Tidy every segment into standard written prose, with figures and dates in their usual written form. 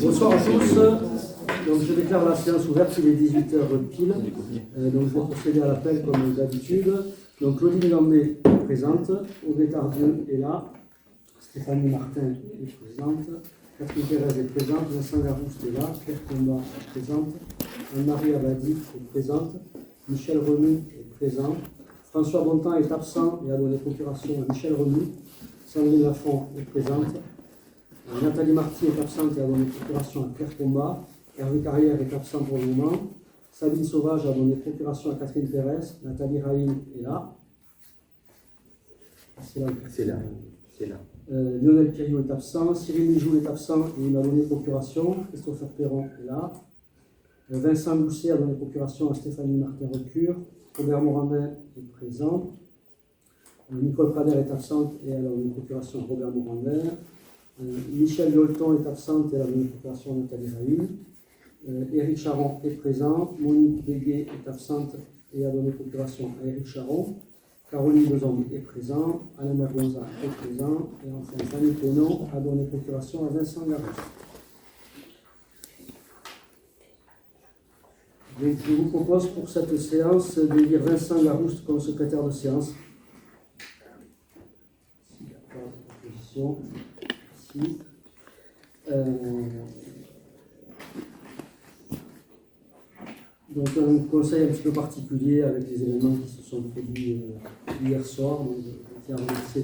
Bonsoir à tous. Donc, je déclare la séance ouverte, il est 18h pile. Donc, je vais procéder à l'appel comme d'habitude. Donc, Claudine Gambé est présente, Audrey Tardieu est là, Stéphanie Martin est présente, Catherine Thérèse est présente, Vincent Garouste est là, Claire Combat est présente, Anne-Marie Abadi est présente, Michel Remy est présent, François Bontemps est absent et a donné procuration à Michel Remy, Sandrine Lafont est présente, Nathalie Marty est absente et a donné procuration à Claire Combat, Hervé Carrière est absent pour le moment, Sabine Sauvage a donné procuration à Catherine Thérèse, Nathalie Rahim est là. C'est là. Lionel Piriou est absent, Cyril Mijoul est absent et il a donné procuration, Christopher Perron est là. Vincent Gousset a donné procuration à Stéphanie Martin-Recure, Robert Morandin est présent. Nicole Prader est absente et elle a donné procuration à Robert Morandin. Michel Yolton est absente et elle a donné procuration à Nathalie Rahim. Éric Charon est présent, Monique Béguet est absente et a donné procuration à Éric Charon. Caroline Beson est présent, Alain Bergonza est présent, et enfin Fanny Pénon a donné procuration à Vincent Garouste. Donc je vous propose pour cette séance d'élire Vincent Garouste comme secrétaire de séance. S'il n'y a pas d'opposition, ici. Donc un conseil un petit peu particulier avec les événements qui se sont produits hier soir. Donc, je tiens à remercier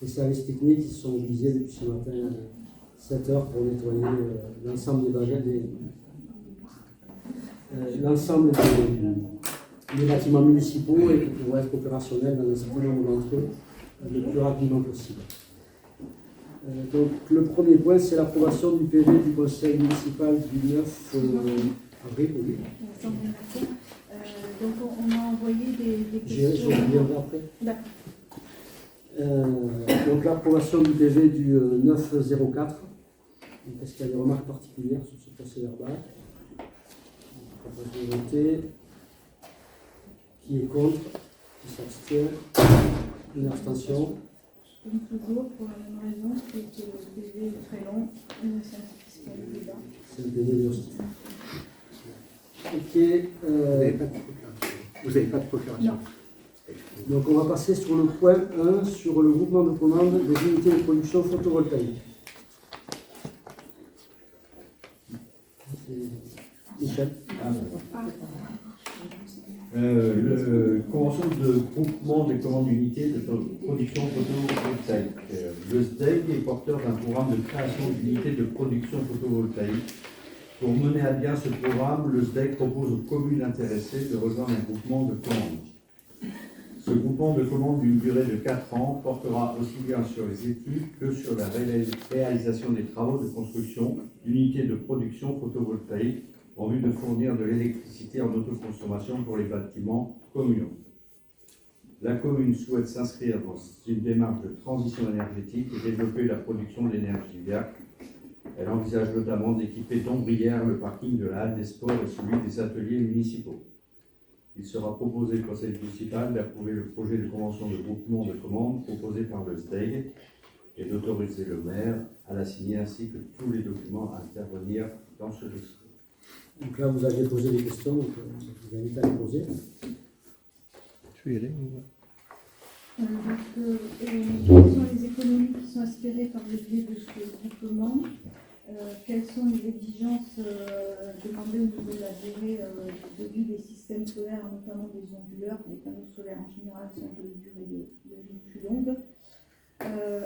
les services techniques qui se sont mobilisés depuis ce matin 7 heures pour nettoyer l'ensemble des bâtiments municipaux et qui pourraient être opérationnels dans un certain nombre d'entre eux le plus rapidement possible. Donc le premier point, c'est l'approbation du PV du conseil municipal du 9 avril. Oui. Donc on a envoyé des questions. Je reviendrai après. D'accord. Donc l'approbation du PV du 904. Est-ce qu'il y a des remarques particulières sur ce procès-verbal? On propose de voter. Qui est contre? Qui s'abstient? Une abstention? Comme toujours, pour la même raison, c'est que le PV est très long, c'est un fiscal débat. C'est le PV de l'hostie. Ok. Vous n'avez pas de procuration. Non. Donc on va passer sur le point 1, sur le groupement de commande des unités de production photovoltaïque. Michel. Convention de groupement des commandes d'unités de production photovoltaïque. Le SDEG est porteur d'un programme de création d'unités de production photovoltaïque. Pour mener à bien ce programme, le SDEG propose aux communes intéressées de rejoindre un groupement de commandes. Ce groupement de commandes d'une durée de 4 ans portera aussi bien sur les études que sur la réalisation des travaux de construction d'unités de production photovoltaïque en vue de fournir de l'électricité en autoconsommation pour les bâtiments communaux. La commune souhaite s'inscrire dans une démarche de transition énergétique et développer la production d'énergie verte. Elle envisage notamment d'équiper d'ombrières le parking de la halle des sports et celui des ateliers municipaux. Il sera proposé au conseil municipal d'approuver le projet de convention de groupement de commandes proposé par le SDEG et d'autoriser le maire à la signer ainsi que tous les documents à intervenir dans ce dossier. Donc là, vous aviez posé des questions, donc je vous invite à les poser. Je vais y aller. Quelles sont les économies qui sont aspirées par le biais de ce groupement? Quelles sont les exigences demandées au niveau de la durée de vie des systèmes solaires, notamment des onduleurs? Les panneaux solaires en général sont de durée de vie plus longue.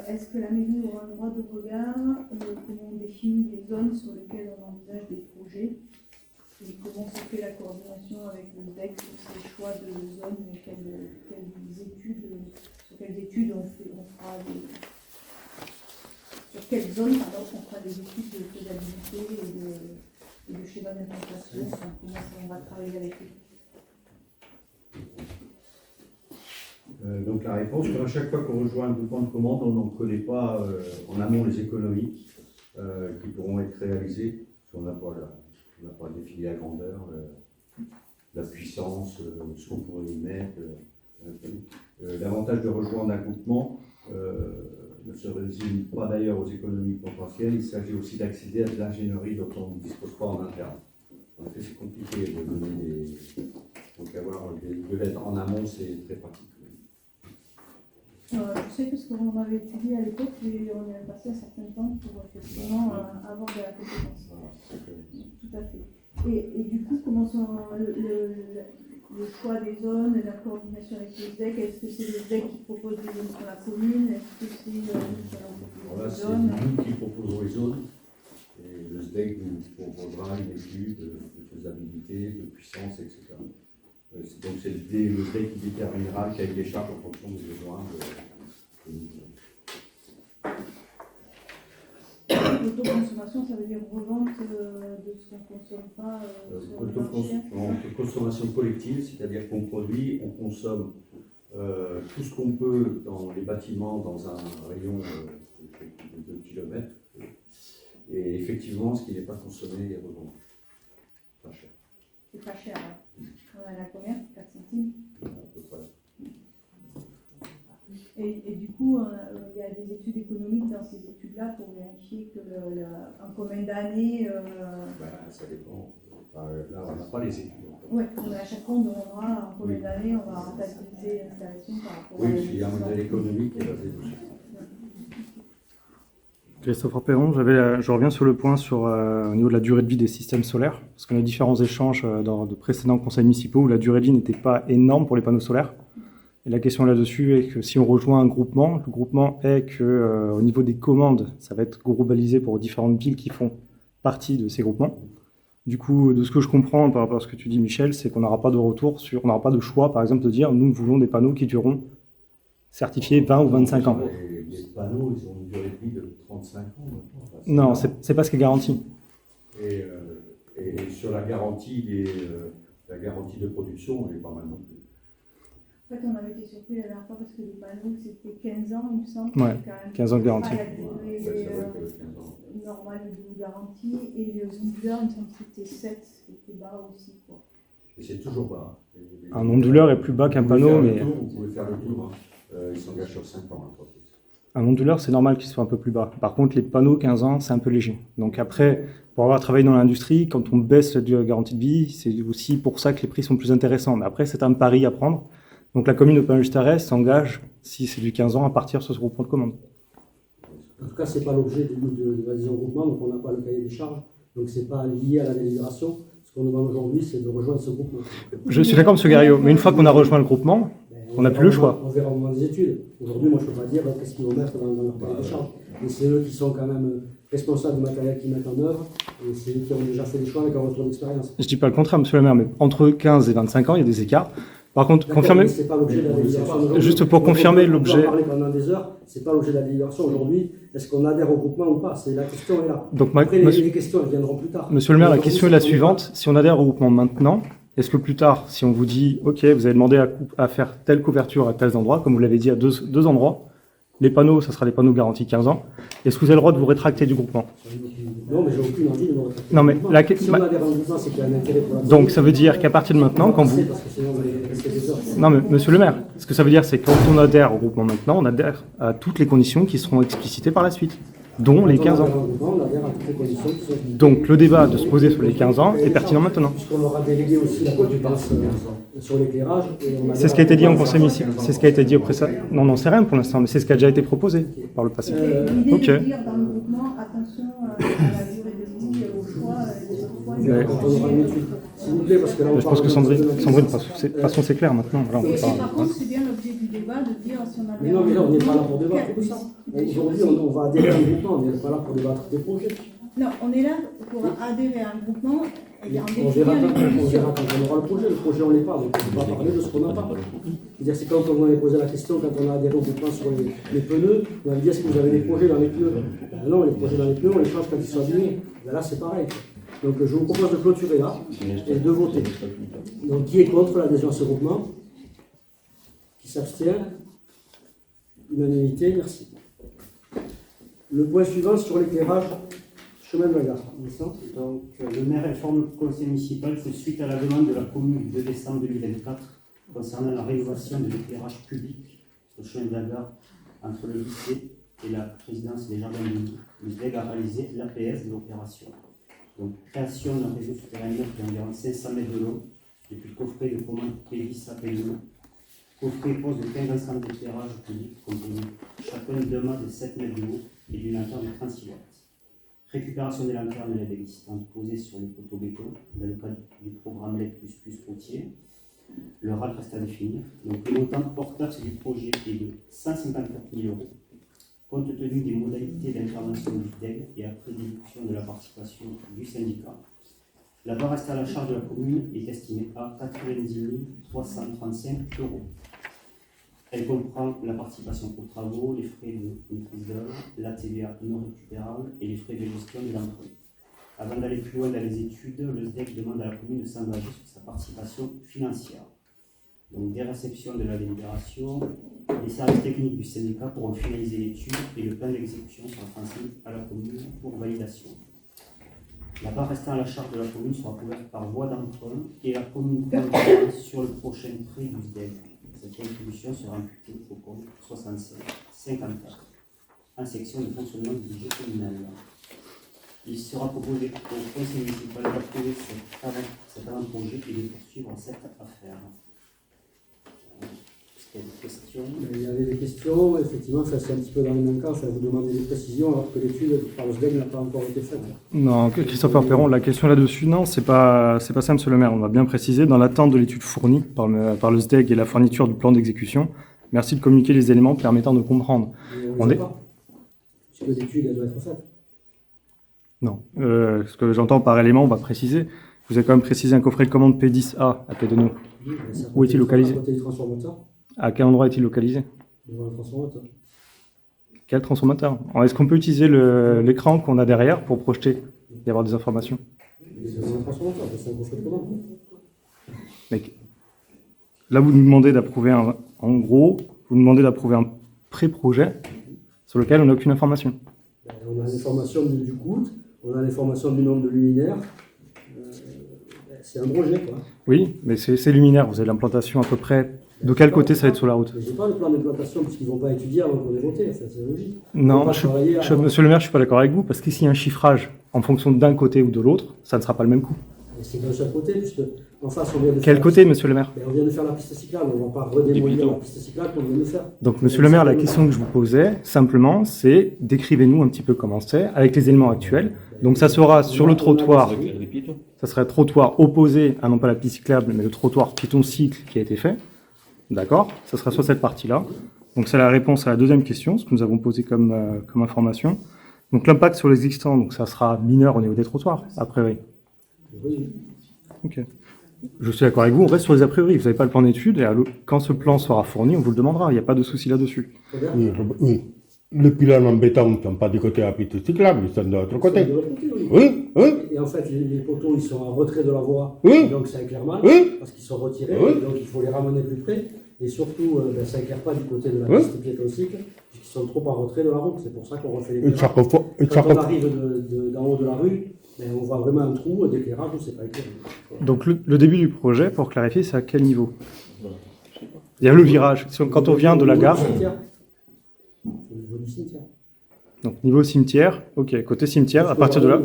Est-ce que la mairie aura un droit de regard? Comment on définit les zones sur lesquelles on envisage des projets? Et comment se fait la coordination avec le SDEC sur ces choix de zones et sur quelles études on fera sur quelles zones on fera des études de faisabilité et de schéma d'implantation, comment on va travailler avec eux. Donc la réponse, à chaque fois qu'on rejoint un groupement de commande, on n'en connaît pas en amont les économies qui pourront être réalisées, parce qu'on n'a pas défini la grandeur, la puissance, ce qu'on pourrait y mettre. L'avantage de rejoindre un groupement, se résume pas d'ailleurs aux économies potentielles, il s'agit aussi d'accéder à de l'ingénierie dont on ne dispose pas en interne. En effet, c'est compliqué de donner des... Donc avoir de l'aide en amont, c'est très pratique. Je sais que ce qu'on avait étudié à l'époque, et on y a passé un certain temps pour effectivement avoir de la compétence. Voilà, Tout à fait. Et du coup, comment sont le choix des zones, la coordination avec le SDEC? Est-ce que c'est le SDEC qui propose des zones sur la commune? Est-ce que c'est nous qui allons alors là, proposer c'est des zones? nous qui proposons les zones, et le SDEC nous proposera une étude de faisabilité, de puissance, etc. Donc c'est le SDEC qui déterminera le cahier des charges en fonction des besoins de L'autoconsommation, ça veut dire revente de ce qu'on ne consomme pas sur le marché. Consommation collective, c'est-à-dire qu'on produit, on consomme tout ce qu'on peut dans les bâtiments dans un rayon de 2 km. Et effectivement, ce qui n'est pas consommé est revendu. Pas cher. C'est pas cher. Hein. On a la combien? 4 centimes. À peu près. Et du coup, il y a des études économiques dans ces études-là pour vérifier que en combien d'années. Ça dépend. Enfin, là, on n'a pas les études. Oui, à chaque fois, on demandera en combien d'années on va rentabiliser l'installation par rapport Oui, à il y a un modèle économique qui est basé dessus. Christopher Perron, je reviens sur le point au niveau de la durée de vie des systèmes solaires, parce qu'on a différents échanges dans de précédents conseils municipaux où la durée de vie n'était pas énorme pour les panneaux solaires. Et la question là-dessus est que si on rejoint un groupement, le groupement est que au niveau des commandes, ça va être globalisé pour différentes villes qui font partie de ces groupements. Du coup, de ce que je comprends par rapport à ce que tu dis, Michel, c'est qu'on n'aura pas de retour on n'aura pas de choix, par exemple, de dire nous voulons des panneaux qui dureront certifiés 20 ou 25 ans. Les panneaux, ils ont une durée de vie de 35 ans maintenant. Enfin, Non, c'est pas ce qui est garanti. Et sur la garantie, la garantie de production, on n'est pas mal non plus. En fait, on avait été surpris la dernière fois parce que les panneaux, c'était 15 ans, il me semble. Ouais, Quand même 15 ans de garantie. pas la durée normale de garantie. Et les onduleurs, il me semble que c'était 7, c'était bas aussi. Quoi. Et c'est toujours bas. Un onduleur est plus bas qu'un panneau, mais Vous pouvez faire le tour. Ils s'engagent sur 5 ans. un onduleur, c'est normal qu'il soit un peu plus bas. Par contre, les panneaux 15 ans, c'est un peu léger. Donc après, pour avoir travaillé dans l'industrie, quand on baisse la garantie de vie, c'est aussi pour ça que les prix sont plus intéressants. Mais après, c'est un pari à prendre. Donc la commune de Pain-Juste-Arrêt s'engage, si c'est du 15 ans, à partir sur ce groupement de commande. En tout cas, ce n'est pas l'objet de l'adhésion au groupement, donc on n'a pas le cahier des charges, donc ce n'est pas lié à la délibération. Ce qu'on demande aujourd'hui, c'est de rejoindre ce groupement. Je suis d'accord, M. Garriot, mais une fois qu'on a rejoint le groupement, on n'a plus le choix. On verra au moment des études. Aujourd'hui, moi, je ne peux pas dire qu'est-ce qu'ils vont mettre dans leur cahier des charges. Mais c'est eux qui sont quand même responsables du matériel qu'ils mettent en œuvre, et c'est eux qui ont déjà fait des choix avec un retour d'expérience. Je ne dis pas le contraire, M. le maire, mais entre 15 et 25 ans, il y a des écarts. Par contre, confirmer. C'est pas l'objet de la délibération. Juste pour confirmer l'objet. On peut en parler pendant des heures, c'est pas l'objet de la délibération aujourd'hui. Est-ce qu'on adhère au groupement ou pas? C'est la question est là. Donc, après, les questions elles viendront plus tard. Monsieur le maire, la question est la suivante. Si on adhère au groupement maintenant, est-ce que plus tard, si on vous dit, OK, vous avez demandé à faire telle couverture à tels endroits, comme vous l'avez dit à deux endroits, les panneaux, ça sera des panneaux garantis 15 ans, est-ce que vous avez le droit de vous rétracter du groupement? Non, mais j'ai aucune envie de me rétracter. Non, mais si on adhère au groupement, c'est qu'il y a un intérêt pour la donc ça veut dire qu'à partir de maintenant, quand vous... Parce que sinon, on va rester des heures. Non, mais monsieur le maire, ce que ça veut dire, c'est que quand on adhère au groupement maintenant, on adhère à toutes les conditions qui seront explicitées par la suite, dont les 15 ans. On adhère à toutes les conditions qui sont... Donc le débat de se poser sur les 15 ans est pertinent maintenant. Puisqu'on aura délégué aussi la compétence sur l'éclairage. C'est ce qui a été dit en conseil municipal. C'est ce qui a été dit au précédent. Non, on n'en sait rien pour l'instant, mais c'est ce qui a déjà été proposé par le passé. L'idée Ok. de dire dans le groupement, attention à la durée de vie, au choix, Ouais. Quand on aura une étude, s'il vous plaît, parce que là, on Je pense que parle Sandrine, de- de toute façon, c'est clair maintenant. Voilà, on Et peut pas- par contre, c'est bien l'objet du débat de dire si on a Mais non, mais là, on n'est pas là pour débattre de ça. Aujourd'hui, on va adhérer à un groupement, on n'est pas là pour débattre des projets. Non, on est là pour adhérer à un groupement et en On verra définir les quand conditions. on aura le projet. Le projet, on l'est pas, donc on ne peut pas parler de ce qu'on n'a pas. C'est-à-dire, c'est quand on m'avait posé la question, quand on a adhéré au groupement sur les pneus, on m'a dit est-ce que vous avez des projets dans les pneus? Ben non, les projets dans les pneus, on les change quand ils sont abîmés. Ben là, c'est pareil. Donc, je vous propose de clôturer là et de voter. Donc, qui est contre l'adhésion à ce groupement? Qui s'abstient? Unanimité, merci. Le point suivant sur l'éclairage, chemin de la gare. Vincent. Donc, le maire informe le conseil municipal que suite à la demande de la commune du 2 décembre 2024 concernant la rénovation de l'éclairage public sur le chemin de la gare entre le lycée et la présidence des Jardins de Loup, le SDEG a réalisé l'APS de l'opération. Donc, création d'un réseau souterrain neuf d'environ 500 mètres de long, depuis le coffret de commande Pévis à Pélume. Coffret pose de 15 ensembles d'éclairage public comprenant chacun 2 mâts de 7 mètres de haut et d'une lanterne de 36 watts. Récupération des lanternes LED existantes posées sur les poteaux béton dans le cadre du programme LED++ routier. Le RAD reste à définir. Donc, le montant portable du projet est de 154 000 €. Compte tenu des modalités d'intervention du DEG et après déduction de la participation du syndicat, la part restée à la charge de la commune est estimée à 90 335 €. Elle comprend la participation aux travaux, les frais de maîtrise d'œuvre, la TVA non récupérable et les frais de gestion de l'emprunt. Avant d'aller plus loin dans les études, le SDEC demande à la commune de s'engager sur sa participation financière. Donc, dès réception de la délibération, les services techniques du syndicat pourront finaliser l'étude et le plan d'exécution sera transmis à la commune pour validation. La part restant à la charge de la commune sera couverte par voie d'emprunt et la commune prendra sur le prochain prêt du SDEC. Cette contribution sera imputée au compte 65-54 en section de fonctionnement du budget communal. Il sera proposé au conseil municipal d'approuver cet avant-projet et de poursuivre cette affaire. Est-ce qu'il y a des questions? Il y avait des questions, effectivement, ça c'est un petit peu dans les mêmes cas, ça vous demandez des précisions alors que l'étude par le SDEG n'a pas encore été faite. Non, Christopher Perron, la question là-dessus, non, c'est pas ça, monsieur le maire. On va bien préciser, dans l'attente de l'étude fournie par le SDEG et la fourniture du plan d'exécution, merci de communiquer les éléments permettant de comprendre. On ne sait pas, puisque l'étude elle doit être faite. Non, ce que j'entends par élément, on va préciser. Vous avez quand même précisé un coffret de commande P10A à Pédeno. Oui, Où est-il localisé? À côté du transformateur, À quel endroit est-il localisé? devant le transformateur. Quel transformateur? Alors, est-ce qu'on peut utiliser l'écran qu'on a derrière pour projeter et avoir des informations? Devant le transformateur, c'est un coffret de commande. Mais là, vous nous demandez d'approuver en gros, vous nous demandez d'approuver un pré-projet sur lequel on n'a aucune information. On a l'information du coût, on a l'information du nombre de luminaires. C'est un projet, quoi. Oui, mais c'est luminaire. Vous avez l'implantation à peu près. De quel côté ça va être sur la route? Je n'ai pas le plan d'implantation puisqu'ils ne vont pas étudier avant qu'on ait voté, c'est logique. Non, monsieur le maire, je ne suis pas d'accord avec vous, parce qu'ici, il y a un chiffrage en fonction d'un côté ou de l'autre, ça ne sera pas le même coût. C'est d'un seul côté, puisque en face, on vient de Quel faire côté, monsieur le maire? on vient de faire la piste cyclable, on ne va pas redémolir la piste cyclable qu'on vient de faire. Donc, monsieur le maire, la question que je vous posais, simplement, c'est décrivez-nous un petit peu comment c'est, avec les éléments actuels. Donc, ça sera sur le trottoir, ça serait un trottoir opposé à non pas la piste cyclable, mais le trottoir piéton-cycle qui a été fait. D'accord? Ça sera sur cette partie-là. Donc, c'est la réponse à la deuxième question, ce que nous avons posé comme information. Donc, l'impact sur l'existant, donc ça sera mineur au niveau des trottoirs, a priori. Oui. Ok. Je suis d'accord avec vous, on reste sur les a priori. Vous n'avez pas le plan d'étude, et quand ce plan sera fourni, on vous le demandera. Il n'y a pas de souci là-dessus. Oui. Oui. Le pylône en béton ne sont pas du côté de la piste cyclable, ils sont de l'autre côté. De l'autre côté, oui. Oui, oui, Et en fait, les poteaux, ils sont en retrait de la voie, Oui. donc ça éclaire mal, oui. parce qu'ils sont retirés, Oui. donc il faut les ramener plus près. Et surtout, ça éclaire pas du côté de la Oui. piste piéton-cycle, puisqu'ils sont trop en retrait de la route. C'est pour ça qu'on refait Et l'éclairage. chaque fois, Quand on arrive d'en haut de la rue, on voit vraiment un trou d'éclairage où c'est pas éclairé. Donc, le début du projet, pour clarifier, c'est à quel niveau? Il y a le virage. Quand on vient de la gare, Au niveau du cimetière. donc niveau cimetière, ok, côté cimetière, à partir de là,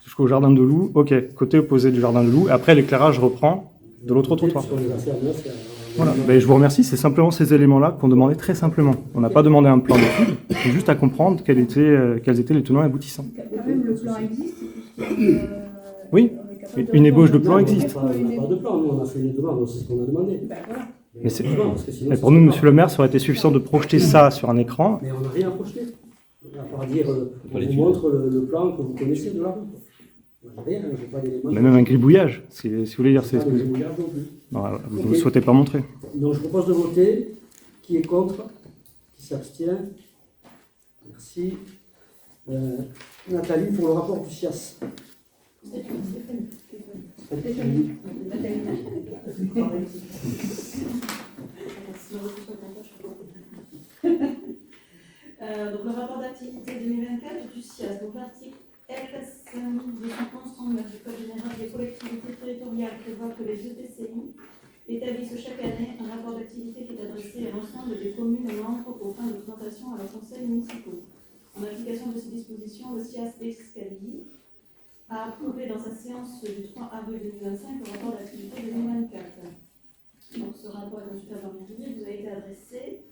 jusqu'au jardin de loup, ok, côté opposé du jardin de loup, après l'éclairage reprend de l'autre trottoir. Puisqu'on les a fait à neuf, Voilà, ben, je vous remercie, c'est simplement ces éléments-là qu'on demandait très simplement. On n'a pas demandé un plan d'étude, c'est juste à comprendre quels étaient les tenants et aboutissants. Quand même, le plan existe. Oui, une ébauche de plan existe. On n'a pas de plan, nous on a fait une demande, c'est ce qu'on a demandé. Ben voilà. Mais c'est- Parce que sinon, Mais pour nous, monsieur le maire, ça aurait été suffisant de projeter ça sur un écran. Mais on n'a rien à projeter. À part dire, on vous montre le plan que vous connaissez de la route. Moi, j'ai rien, j'ai pas d'éléments. Mais même un gribouillage, si vous voulez dire, J'ai c'est pas de gribouillage non plus. non, vous ne souhaitez pas montrer. Donc je propose de voter. Qui est contre? Qui s'abstient? Merci. Nathalie, pour le rapport du CIAS. Donc le rapport d'activité 2024 du CIAS, donc l'article L5211 du Code général des collectivités territoriales prévoit que les EPCI établissent chaque année un rapport d'activité qui est adressé à l'ensemble des communes membres aux fins de présentation à leurs conseils municipaux. En application de ces dispositions, le CIAS Escalier a approuvé dans sa séance du 3 avril 2025 le rapport d'activité 2024. Donc ce rapport est consultable en mairie, vous a été adressé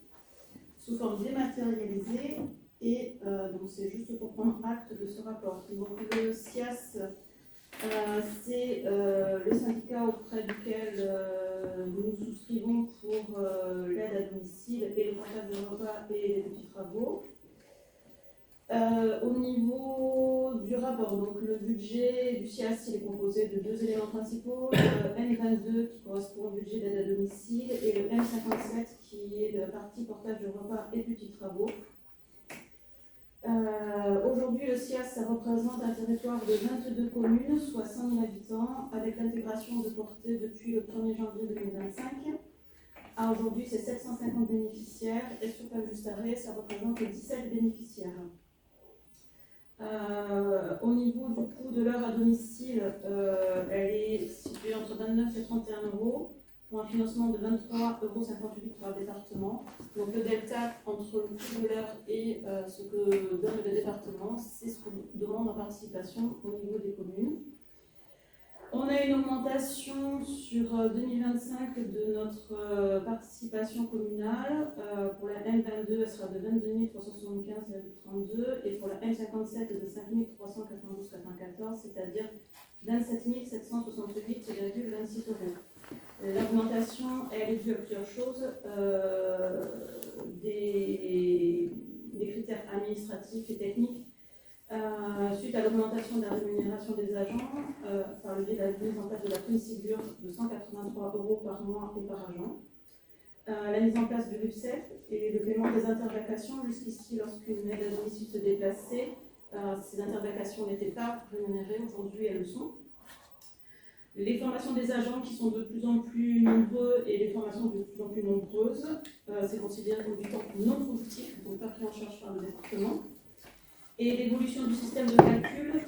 sous forme dématérialisée et donc c'est juste pour prendre acte de ce rapport. Donc le CIAS, c'est le syndicat auprès duquel nous souscrivons pour l'aide à domicile et le partage de repas et des petits travaux. Au niveau du rapport, donc le budget du CIAS il est composé de deux éléments principaux, le M22 qui correspond au budget d'aide à domicile et le M57 qui est la partie portage de repas et petits travaux. Aujourd'hui, le CIAS ça représente un territoire de 22 communes, soit 100 000 habitants, avec l'intégration de portée depuis le 1er janvier 2025. Aujourd'hui, c'est 750 bénéficiaires et sur Pavle-Juste-Arrêt, ça représente 17 bénéficiaires. Au niveau du coût de l'heure à domicile, elle est située entre 29 et 31 euros pour un financement de 23,58 euros par département. Donc le delta entre le coût de l'heure et ce que donne le département, c'est ce qu'on demande en participation au niveau des communes. On a une augmentation sur 2025 de notre participation communale. Pour la M22, elle sera de 22 375,32 et pour la M57 de 5 392,94, c'est-à-dire 27 768,26 euros. L'augmentation, elle est due à plusieurs choses. Des critères administratifs et techniques. Suite à l'augmentation de la rémunération des agents, par le biais de la mise en place de la prime Ségur de 183 euros par mois et par agent, la mise en place du RUFSEF et le paiement des intervacations. Jusqu'ici, lorsqu'une aide à domicile se déplaçait, ces intervacations n'étaient pas rémunérées, aujourd'hui elles le sont. Les formations des agents qui sont de plus en plus nombreux et les formations de plus en plus nombreuses, c'est considéré comme du temps non productif, donc pas pris en charge par le département. Et l'évolution du système de calcul,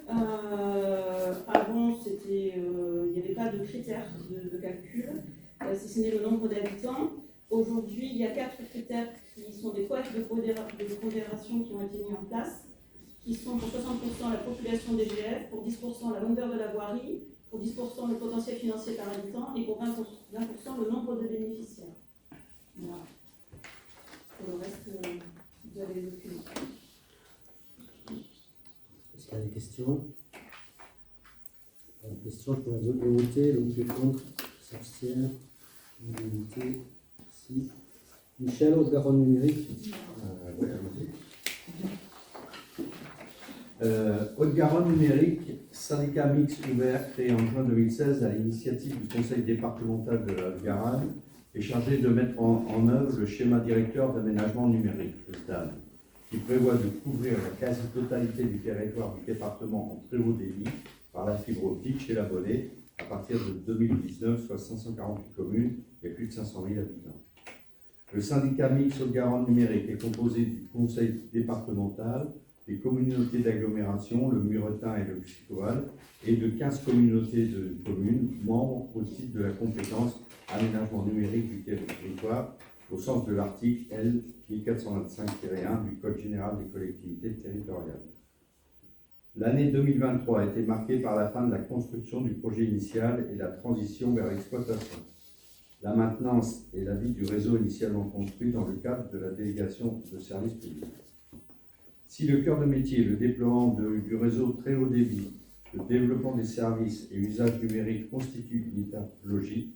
avant il n'y avait pas de critères de calcul, si ce n'est le nombre d'habitants. Aujourd'hui, il y a 4 critères qui sont des quotes de pondération qui ont été mis en place, qui sont pour 60% la population des GF, pour 10% la longueur de la voirie, pour 10% le potentiel financier par habitant et pour 20% le nombre de bénéficiaires. Voilà. Pour le reste, vous avez les documents. Est-ce qu'il y a des questions? Question, je pourrais voter, donc qui est contre, s'abstient, unanimité, merci. Michel, Haute-Garonne numérique. Oui, allons-y. Haute-Garonne numérique, syndicat mixte ouvert créé en juin 2016 à l'initiative du conseil départemental de la Haute-Garonne est chargé de mettre en œuvre le schéma directeur d'aménagement numérique, le SDAN, qui prévoit de couvrir la quasi-totalité du territoire du département en très haut débit par la fibre optique chez l'abonné à partir de 2019, soit 548 communes et plus de 500 000 habitants. Le syndicat mixte Haute-Garonne numérique est composé du conseil départemental, des communautés d'agglomération, le Muretin et le Psychoval, et de 15 communautés de communes membres au titre de la compétence aménagement numérique du territoire au sens de l'article L. 425-1 du Code général des collectivités territoriales. L'année 2023 a été marquée par la fin de la construction du projet initial et la transition vers l'exploitation. La maintenance et la vie du réseau initialement construit dans le cadre de la délégation de services publics. Si le cœur de métier, le déploiement du réseau très haut débit, le développement des services et usages numériques constituent une étape logique,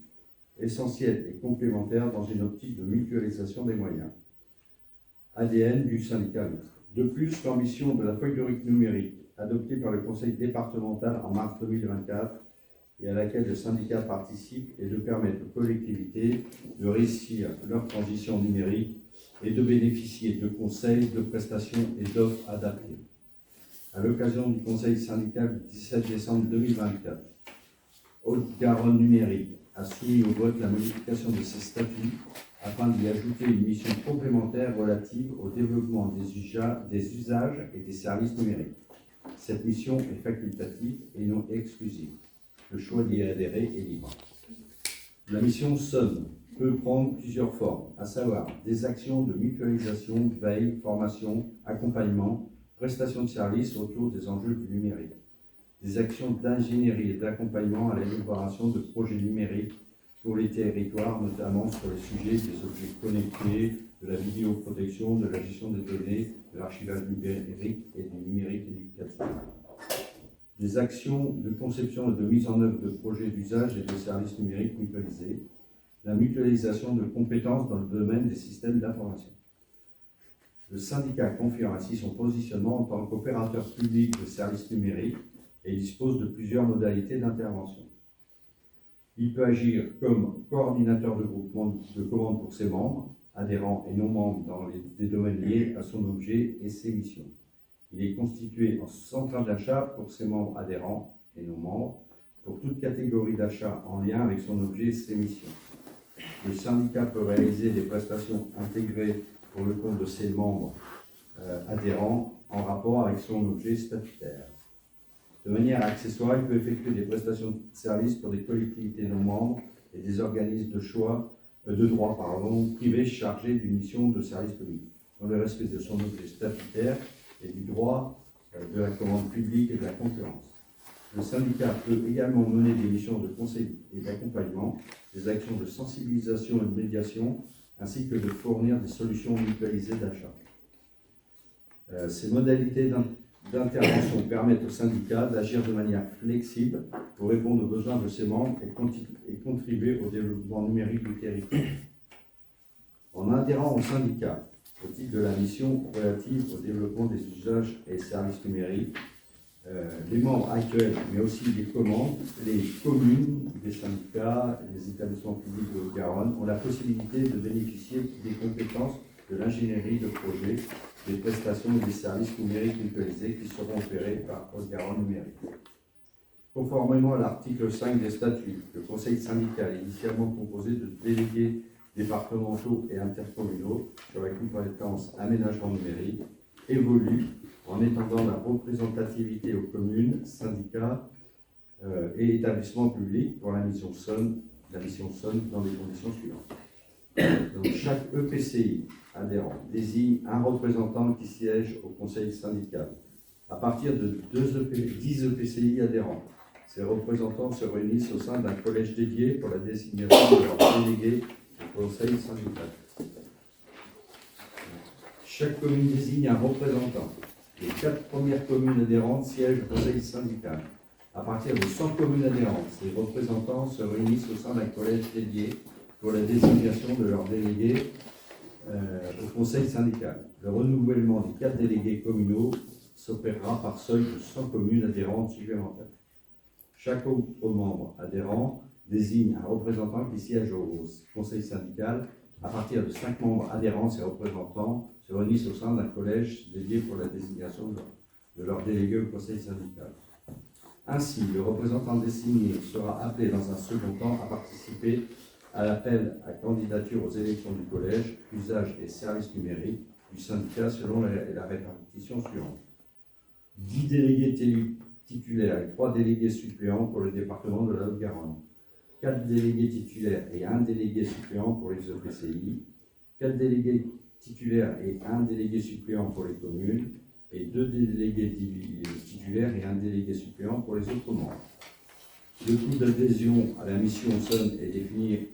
essentielle et complémentaire dans une optique de mutualisation des moyens. ADN du syndicat. De plus, l'ambition de la feuille de route numérique, adoptée par le conseil départemental en mars 2024 et à laquelle le syndicat participe, est de permettre aux collectivités de réussir leur transition numérique et de bénéficier de conseils, de prestations et d'offres adaptées. À l'occasion du conseil syndical du 17 décembre 2024, Haute-Garonne numérique a soumis au vote la modification de ses statuts afin d'y ajouter une mission complémentaire relative au développement des usages et des services numériques. Cette mission est facultative et non exclusive. Le choix d'y adhérer est libre. La mission SON peut prendre plusieurs formes, à savoir des actions de mutualisation, veille, formation, accompagnement, prestation de services autour des enjeux du numérique, des actions d'ingénierie et d'accompagnement à l'élaboration de projets numériques pour les territoires, notamment sur les sujets des objets connectés, de la vidéoprotection, de la gestion des données, de l'archivage numérique et du numérique éducatif. Des actions de conception et de mise en œuvre de projets d'usage et de services numériques mutualisés, la mutualisation de compétences dans le domaine des systèmes d'information. Le syndicat confirme ainsi son positionnement en tant qu'opérateur public de services numériques et dispose de plusieurs modalités d'intervention. Il peut agir comme coordinateur de groupement de commandes pour ses membres, adhérents et non membres dans des domaines liés à son objet et ses missions. Il est constitué en centrale d'achat pour ses membres adhérents et non membres, pour toute catégorie d'achat en lien avec son objet et ses missions. Le syndicat peut réaliser des prestations intégrées pour le compte de ses membres adhérents en rapport avec son objet statutaire. De manière accessoire, il peut effectuer des prestations de services pour des collectivités non membres et des organismes de droit privés chargés d'une mission de service public, dans le respect de son objet statutaire et du droit de la commande publique et de la concurrence. Le syndicat peut également mener des missions de conseil et d'accompagnement, des actions de sensibilisation et de médiation, ainsi que de fournir des solutions mutualisées d'achat. Ces modalités d'intervention permettent au syndicat d'agir de manière flexible pour répondre aux besoins de ses membres et contribuer au développement numérique du territoire. En adhérant au syndicat, au titre de la mission relative au développement des usages et services numériques, les membres actuels, mais aussi les communes, des syndicats et les établissements publics de Haute-Garonne ont la possibilité de bénéficier des compétences de l'ingénierie de projet, des prestations et des services numériques mutualisés qui seront opérés par Haute-Garonne Numérique. Conformément à l'article 5 des statuts, le conseil syndical est initialement composé de délégués départementaux et intercommunaux sur la compétence aménagement numérique, évolue en étendant la représentativité aux communes, syndicats et établissements publics pour la mission SON dans les conditions suivantes. Donc, chaque EPCI adhérent désigne un représentant qui siège au conseil syndical. À partir de 10 EPCI adhérents, ces représentants se réunissent au sein d'un collège dédié pour la désignation de leurs délégués au conseil syndical. Chaque commune désigne un représentant. Les 4 premières communes adhérentes siègent au conseil syndical. À partir de 100 communes adhérentes, ces représentants se réunissent au sein d'un collège dédié pour la désignation de leurs délégués au conseil syndical. Le renouvellement des 4 délégués communaux s'opérera par seuil de 100 communes adhérentes supplémentaires. Chaque autre membre adhérent désigne un représentant qui siège au conseil syndical. À partir de 5 membres adhérents, ces représentants se réunissent au sein d'un collège dédié pour la désignation de leurs délégués au conseil syndical. Ainsi, le représentant désigné sera appelé dans un second temps à participer à l'appel à candidature aux élections du collège, usage et services numériques du syndicat selon la répartition suivante. 10 délégués titulaires et 3 délégués suppléants pour le département de la Haute-Garonne. 4 délégués titulaires et 1 délégué suppléant pour les EPCI, 4 délégués titulaires et 1 délégué suppléant pour les communes, et 2 délégués titulaires et 1 délégué suppléant pour les autres membres. Le coût d'adhésion à la mission SON est défini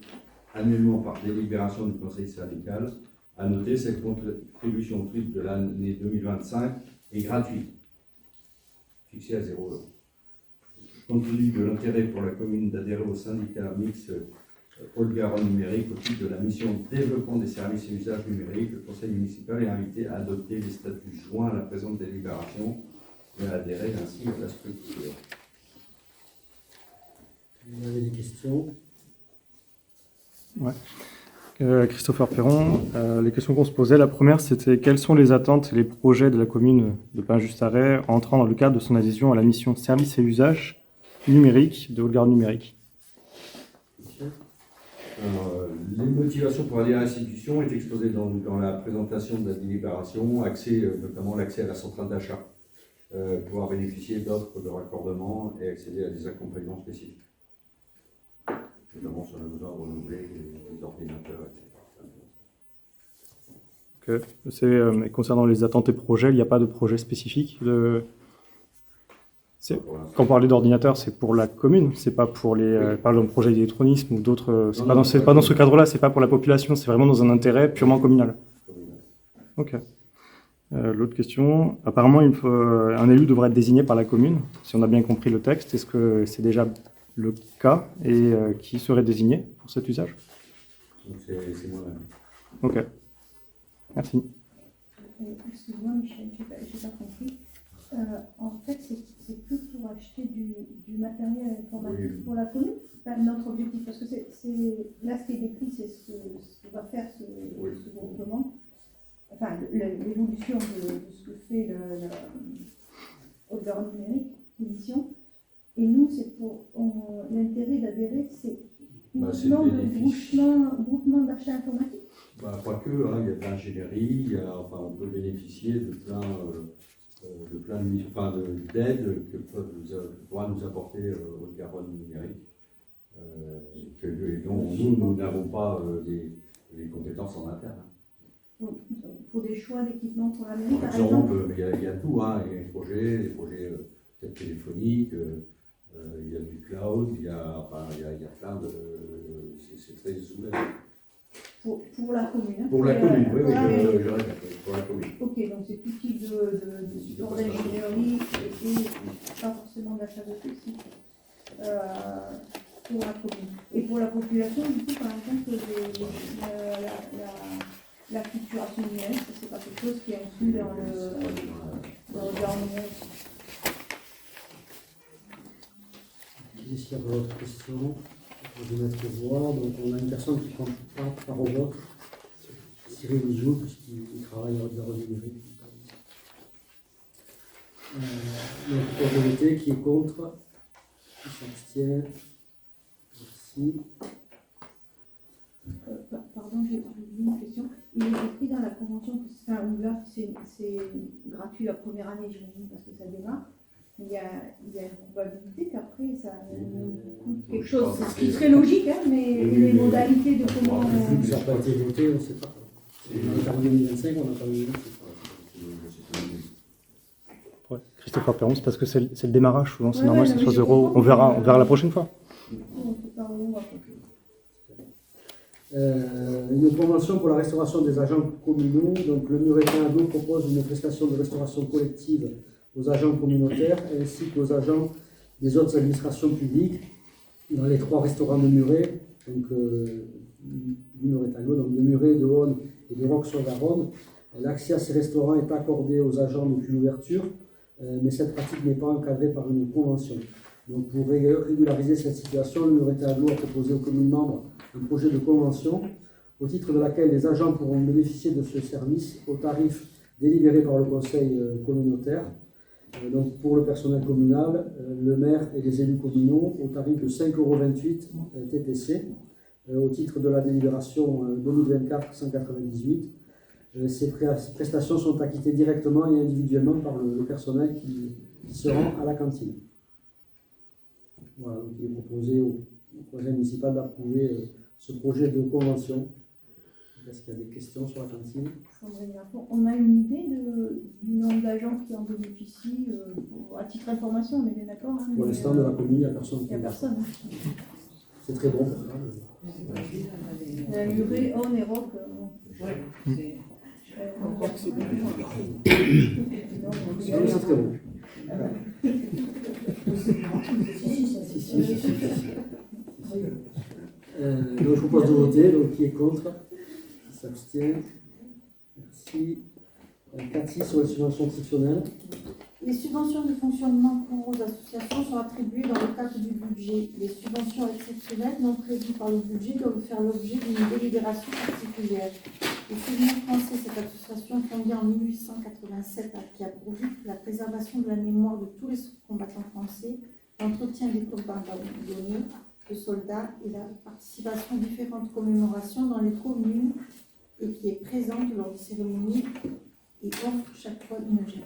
annuellement par délibération du conseil syndical. À noter, cette contribution au titre de l'année 2025 est gratuite, fixée à 0 €. Compte tenu de l'intérêt pour la commune d'adhérer au syndicat mixte Haute-Garonne Numérique au titre de la mission développement des services et usages numériques, le conseil municipal est invité à adopter les statuts joints à la présente délibération et à adhérer ainsi à la structure. Vous avez des questions? Ouais. Christopher Perron, les questions qu'on se posait, la première c'était quelles sont les attentes et les projets de la commune de Pain-Just-Arrêt entrant dans le cadre de son adhésion à la mission services et usages numériques de Haute-Garonne Numérique? Les motivations pour adhérer à l'institution est exposée dans la présentation de la délibération, notamment l'accès à la centrale d'achat, pouvoir bénéficier d'offres de raccordement et accéder à des accompagnements spécifiques. notamment sur le besoin de renouveler les ordinateurs, etc. Et concernant les attentes et projets, il n'y a pas de projet spécifique Quand on parlait d'ordinateur, c'est pour la commune, c'est pas pour les, par exemple, projets d'électronisme ou d'autres. C'est pas dans ce cadre-là, c'est pas pour la population, c'est vraiment dans un intérêt purement communal. Ok. L'autre question. Apparemment, un élu devrait être désigné par la commune, si on a bien compris le texte. Est-ce que c'est déjà le cas et qui serait désigné pour cet usage? Donc c'est moi-même. Ok. Merci. Excuse-moi, Michel, j'ai pas compris. En fait, c'est plus pour acheter du matériel informatique pour la commune, notre objectif, parce que là, ce qui est décrit, c'est ce que va faire ce groupement, enfin, l'évolution de ce que fait le Haute-Garonne numérique, l'édition. Et nous, c'est pour l'intérêt d'adhérer, c'est uniquement le groupement d'achat informatique. Pas que, hein, il y a de l'ingénierie, on peut bénéficier de plein d'aides que pourra nous apporter Haute-Garonne numérique, dont nous n'avons pas les compétences en interne. Donc, pour des choix d'équipement pour la mairie, Par exemple, il y a tout, hein, il y a des projets peut-être téléphoniques, il y a du cloud, il y a plein de... c'est très ouvert. Pour la commune. Hein. Pour la commune, oui, je répète, pour la commune. Ok, donc c'est tout type de support d'ingénierie et pas forcément d'achat de ceci pour la commune. Et pour la population, du coup, par exemple, la culturation numérique, c'est pas quelque chose qui est inclus dans le numérique. Est-ce qu'il y a d'autres questions? Je vais mettre voix. Donc, on a une personne qui prend part au vote. Cyril Mijoux, puisqu'il travaille à Haute-Garonne numérique. Donc, majorité qui est contre, qui s'abstient. Merci. Pardon, j'ai une question. Il est écrit dans la convention que là, c'est gratuit la première année, j'imagine, parce que ça démarre. Il y a une probabilité qu'après ça nous coûte quelque chose, ce qui serait logique, hein, mais les modalités de comment. Vu que ça n'a pas été voté, on ne sait pas. On est en 2025, on n'a pas eu. Ouais. Christopher Perron, c'est parce que c'est le démarrage, souvent c'est normal, c'est 3 euros. On verra la prochaine fois. Une convention pour la restauration des agents communaux. Donc, le Muretin Aglo propose une prestation de restauration collective aux agents communautaires ainsi qu'aux agents des autres administrations publiques dans les 3 restaurants de Muret, donc du Muretin Aglo, donc de Muret, de Haune et de Roques-sur-Garonne. L'accès à ces restaurants est accordé aux agents depuis l'ouverture, mais cette pratique n'est pas encadrée par une convention. Donc, pour régulariser cette situation, le Muretin Aglo a proposé aux communes membres un projet de convention au titre de laquelle les agents pourront bénéficier de ce service au tarif délibéré par le conseil communautaire. Donc pour le personnel communal, le maire et les élus communaux au tarif de 5,28 € TTC au titre de la délibération 2024-198. Ces prestations sont acquittées directement et individuellement par le personnel qui se rend à la cantine. Voilà, donc il est proposé au conseil municipal d'approuver ce projet de convention. Est-ce qu'il y a des questions sur la cantine? On a une idée du nombre d'agents qui en bénéficient à titre d'information, on est bien d'accord, hein, pour l'instant, de la commune, il n'y a personne. Il n'y a personne. C'est très bon. Muret, Haune et Roques. On croit que c'est bien. C'est très bon. Donc je vous propose de voter. Donc qui est contre? Qui s'abstient? Merci. Cathy, sur les subventions exceptionnelles. Les subventions de fonctionnement pour aux associations sont attribuées dans le cadre du budget. Les subventions exceptionnelles non prévues par le budget doivent faire l'objet d'une délibération particulière. Le Souvenir français, cette association fondée en 1887 qui a pourvu la préservation de la mémoire de tous les combattants français, l'entretien des tombes abandonnées de soldats et la participation à différentes commémorations dans les communes et qui est présente lors des cérémonies et offre chaque fois une gêne.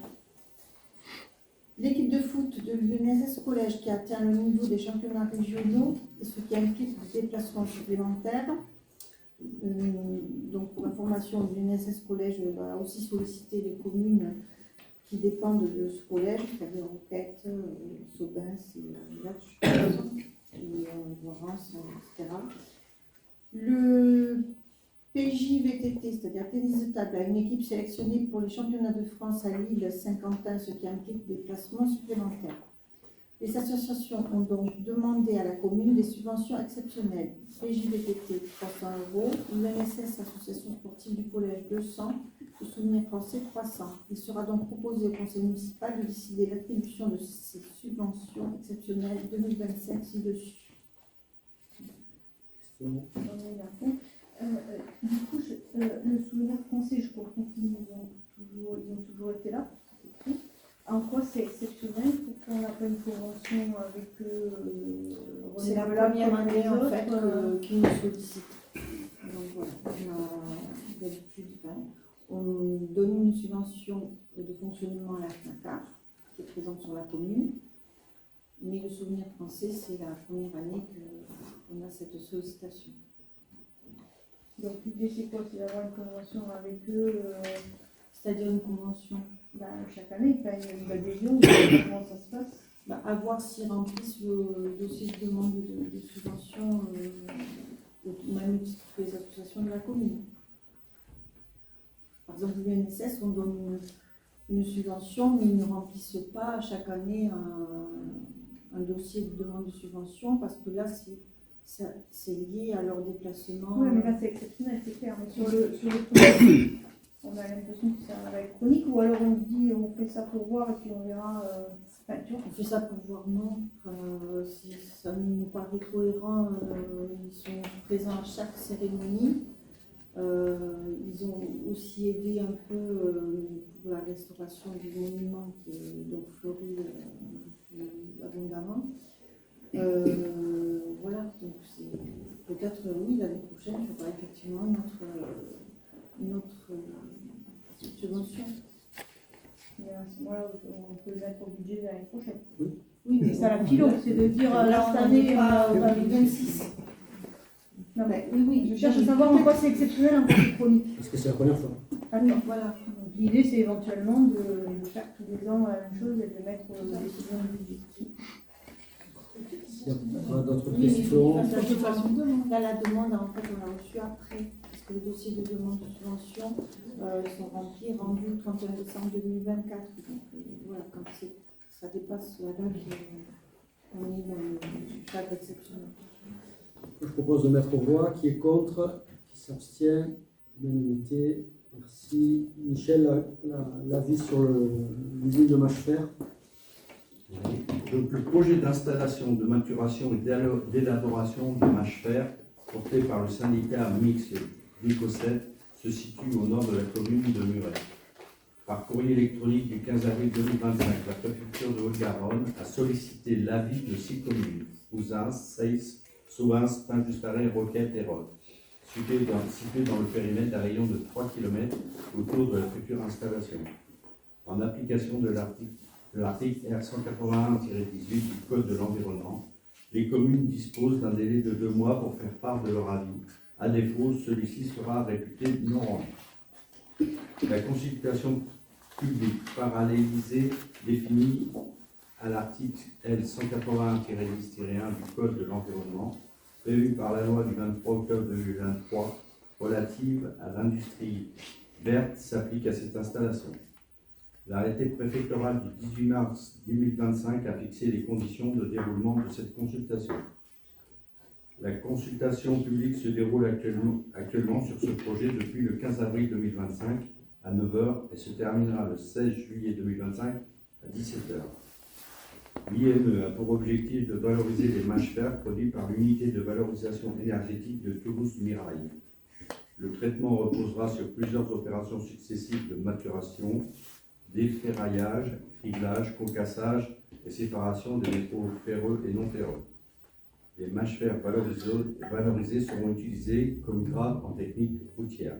L'équipe de foot de l'UNSS Collège qui atteint le niveau des championnats régionaux, et ce qui implique des déplacements supplémentaires. Donc, pour information, l'UNSS Collège va aussi solliciter les communes qui dépendent de ce collège, c'est-à-dire Roquette, Saubins, Vorance, etc. Le PJVTT, c'est-à-dire tennis de table, a une équipe sélectionnée pour les championnats de France à Lille, Saint-Quentin, ce qui implique des placements supplémentaires. Les associations ont donc demandé à la commune des subventions exceptionnelles. PJVTT 300 €, l'UNSS Association sportive du collège 200, le Souvenir français 300. Il sera donc proposé au conseil municipal de décider l'attribution de ces subventions exceptionnelles 2027 ci-dessus. Du coup, le Souvenir français, je comprends qu'ils ont toujours été là. En quoi c'est exceptionnel pour qu'on n'a pas une convention avec eux C'est la première année en fait qu'ils nous sollicitent. Donc voilà, d'habitude, on donne une subvention de fonctionnement à la FNACAR qui est présente sur la commune. Mais le Souvenir français, c'est la première année qu'on a cette sollicitation. Donc l'idée c'est quoi? C'est d'avoir une convention avec eux, C'est-à-dire une convention. Chaque année, il y a une adhésion, comment ça se passe? À voir s'ils remplissent le dossier de demande de subvention, même que les associations de la commune. Par exemple, l'UNSS, on donne une subvention, mais ils ne remplissent pas chaque année un dossier de demande de subvention, parce que là, c'est lié à leur déplacement. Oui, mais là, c'est exceptionnel, c'est clair. Mais sur le premier, on a l'impression que ça va être chronique, ou alors on se dit, on fait ça pour voir, et puis on verra. On fait ça pour voir, non. Si ça nous paraît cohérent, ils sont présents à chaque cérémonie. Ils ont aussi aidé un peu pour la restauration du monument qui est donc fleuri plus abondamment. Voilà, donc c'est peut-être oui, l'année prochaine, il y aura effectivement une autre subvention. Mais à ce moment-là, on peut le mettre au budget de l'année prochaine. Oui, mais c'est ça la philo, c'est de dire là, cette année, on va 26. Non, mais Oui, je cherche à savoir en quoi c'est exceptionnel, en quoi c'est chronique. Parce que c'est la première fois. D'accord. Voilà. Donc, l'idée, c'est éventuellement de faire tous les ans la même chose et de mettre aux décisions du budget. Il n'y a pas d'autres Oui, mais questions. là, la demande, en fait, on l'a reçue après, parce que les dossiers de demande de subvention sont remplis, rendus le 31 décembre 2024. Donc, voilà, quand ça dépasse la date, on est dans le cadre exceptionnel. Je propose de mettre aux voix. Qui est contre? Qui s'abstient? Unanimité. Merci. Michel, l'avis sur l'usine de Mâchefer. Donc, le projet d'installation, de maturation et d'élaboration de Mâchefer, porté par le syndicat mixte d'Écossais, se situe au nord de la commune de Muret. Par courrier électronique du 15 avril 2025, la préfecture de Haute-Garonne a sollicité l'avis de 6 communes, Cousins, Seyss, Sauvins, Saint-Just-Paris, Roquette et Rhodes, situées dans le périmètre d'un rayon de 3 km autour de la future installation. En application de l'article R181-18 du Code de l'environnement, les communes disposent d'un délai de 2 mois pour faire part de leur avis. À défaut, celui-ci sera réputé non rendu. La consultation publique parallélisée définie à l'article L181-10-1 du Code de l'environnement, prévu par la loi du 23 octobre 2023 relative à l'industrie verte, s'applique à cette installation. L'arrêté préfectoral du 18 mars 2025 a fixé les conditions de déroulement de cette consultation. La consultation publique se déroule actuellement sur ce projet depuis le 15 avril 2025 à 9 h et se terminera le 16 juillet 2025 à 17 h. L'IME a pour objectif de valoriser les mâchefers produits par l'unité de valorisation énergétique de Toulouse-Mirail. Le traitement reposera sur plusieurs opérations successives de maturation, déferraillage, criblage, concassage et séparation des métaux ferreux et non ferreux. Les mâchefers valorisés seront utilisés comme graves en technique routière.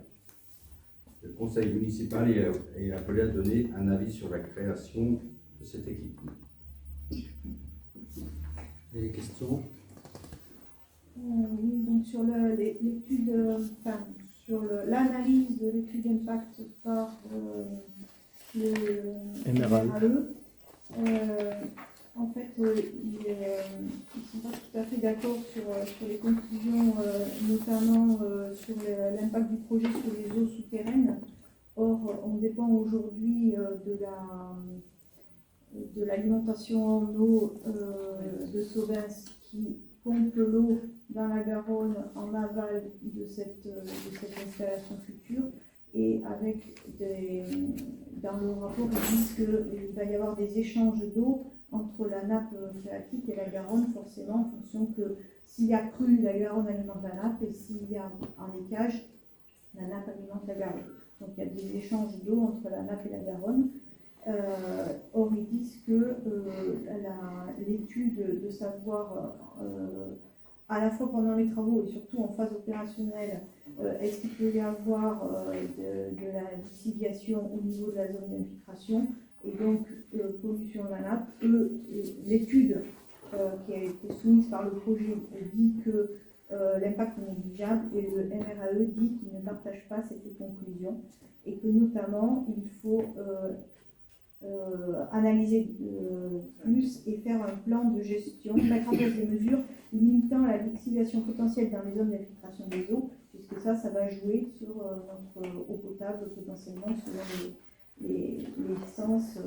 Le conseil municipal est appelé à donner un avis sur la création de cet équipement. Et les questions? Oui, donc sur l'étude, enfin, sur l'analyse de l'étude d'impact par le MRAE, en fait, ils ne sont pas tout à fait d'accord sur les conclusions, notamment sur l'impact du projet sur les eaux souterraines. Or, on dépend aujourd'hui de l'alimentation en eau de Sauvins qui pompe l'eau dans la Garonne en aval de cette installation future. Et dans le rapport, ils disent qu'il va y avoir des échanges d'eau entre la nappe phréatique et la Garonne, forcément, en fonction que s'il y a crue, la Garonne alimente la nappe, et s'il y a un écage, la nappe alimente la Garonne. Donc il y a des échanges d'eau entre la nappe et la Garonne. Or, ils disent que l'étude de savoir, à la fois pendant les travaux et surtout en phase opérationnelle, est-ce qu'il peut y avoir de la lixiviation au niveau de la zone d'infiltration et donc pollution de la nappe. L'étude qui a été soumise par le projet dit que l'impact est négligeable et le MRAE dit qu'il ne partage pas cette conclusion et que notamment il faut analyser plus et faire un plan de gestion, mettre en place des mesures limitant la lixiviation potentielle dans les zones d'infiltration des eaux, puisque ça va jouer sur notre eau potable potentiellement selon les licences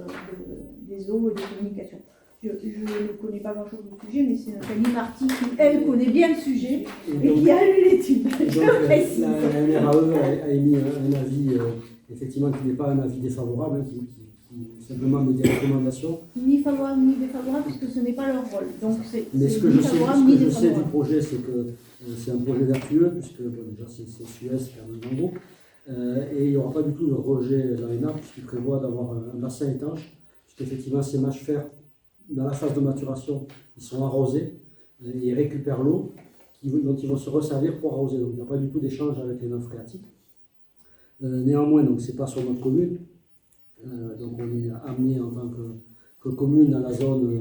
des eaux et des communications. Je ne connais pas grand-chose du sujet, mais c'est notre amie Marty qui, elle, connaît bien le sujet et qui a lu l'étude. La MRAE a émis un avis, effectivement, qui n'est pas un avis défavorable, qui simplement met des recommandations. Ni favorable ni défavorable, puisque ce n'est pas leur rôle. Donc mais ce que je sais du projet, c'est que c'est un projet vertueux, puisque déjà c'est Suez qui a un groupe, et il n'y aura pas du tout de rejet dans les nappes, puisqu'il prévoit d'avoir un bassin étanche, puisqu'effectivement ces mâches fer, dans la phase de maturation, ils sont arrosés, et ils récupèrent l'eau dont ils vont se resservir pour arroser. Donc il n'y a pas du tout d'échange avec les nappes phréatiques. Néanmoins, donc c'est pas sur notre commune. Donc on est amené en tant que commune à la zone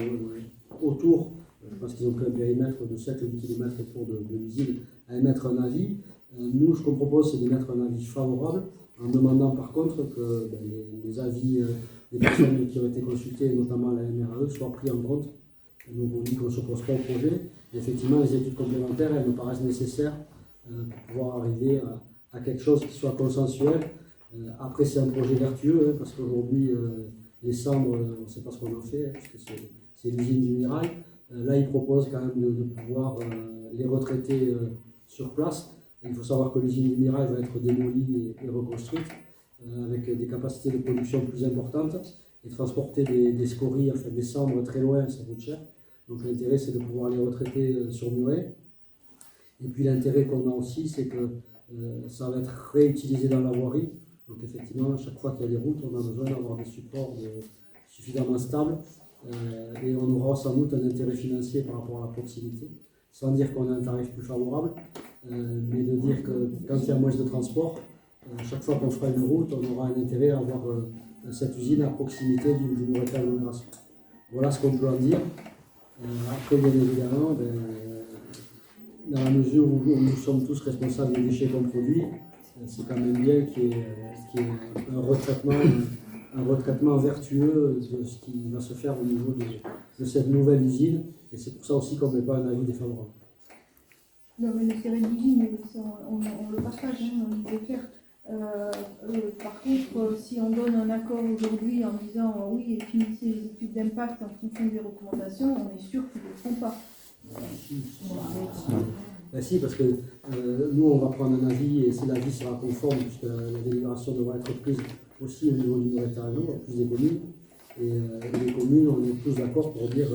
autour, je pense qu'ils ont pris un périmètre de 7 ou 8 km autour de l'usine, à émettre un avis. Nous, ce qu'on propose, c'est d'émettre un avis favorable, en demandant par contre que les avis des personnes qui ont été consultées, notamment la MRAE, soient pris en compte. Donc on dit qu'on ne s'oppose pas au projet. Et effectivement, les études complémentaires, elles me paraissent nécessaires pour pouvoir arriver à quelque chose qui soit consensuel. Après, c'est un projet vertueux, parce qu'aujourd'hui, les cendres, on ne sait pas ce qu'on en fait, puisque c'est l'usine du Mirail. Là, ils proposent quand même de pouvoir les retraiter sur place. Et il faut savoir que l'usine du Mirail va être démolie et reconstruite, avec des capacités de production plus importantes. Et transporter des scories, enfin des cendres très loin, ça coûte cher. Donc l'intérêt, c'est de pouvoir les retraiter sur Muret. Et puis l'intérêt qu'on a aussi, c'est que ça va être réutilisé dans la voirie. Donc effectivement, à chaque fois qu'il y a des routes, on a besoin d'avoir des supports suffisamment stables et on aura sans doute un intérêt financier par rapport à la proximité, sans dire qu'on a un tarif plus favorable, mais de dire que quand il y a moins de transport, chaque fois qu'on fera une route, on aura un intérêt à avoir cette usine à proximité d'une nouvelle agglomération. Voilà ce qu'on peut en dire. Après, bien évidemment, dans la mesure où nous sommes tous responsables des déchets qu'on produit, c'est quand même bien qu'il y ait un retraitement vertueux de ce qui va se faire au niveau de cette nouvelle usine. Et c'est pour ça aussi qu'on ne met pas un avis défavorable. Non, mais le terrain d'usine, on le partage, on est clair. Par contre, si on donne un accord aujourd'hui en disant oui, et finissez les études d'impact en fonction des recommandations, on est sûr qu'ils ne le feront pas. Ben si, parce que nous, on va prendre un avis et si l'avis sera conforme, puisque la délibération devra être prise aussi au niveau du Nouvelle-Région, plus des communes. Et les communes, on est tous d'accord pour dire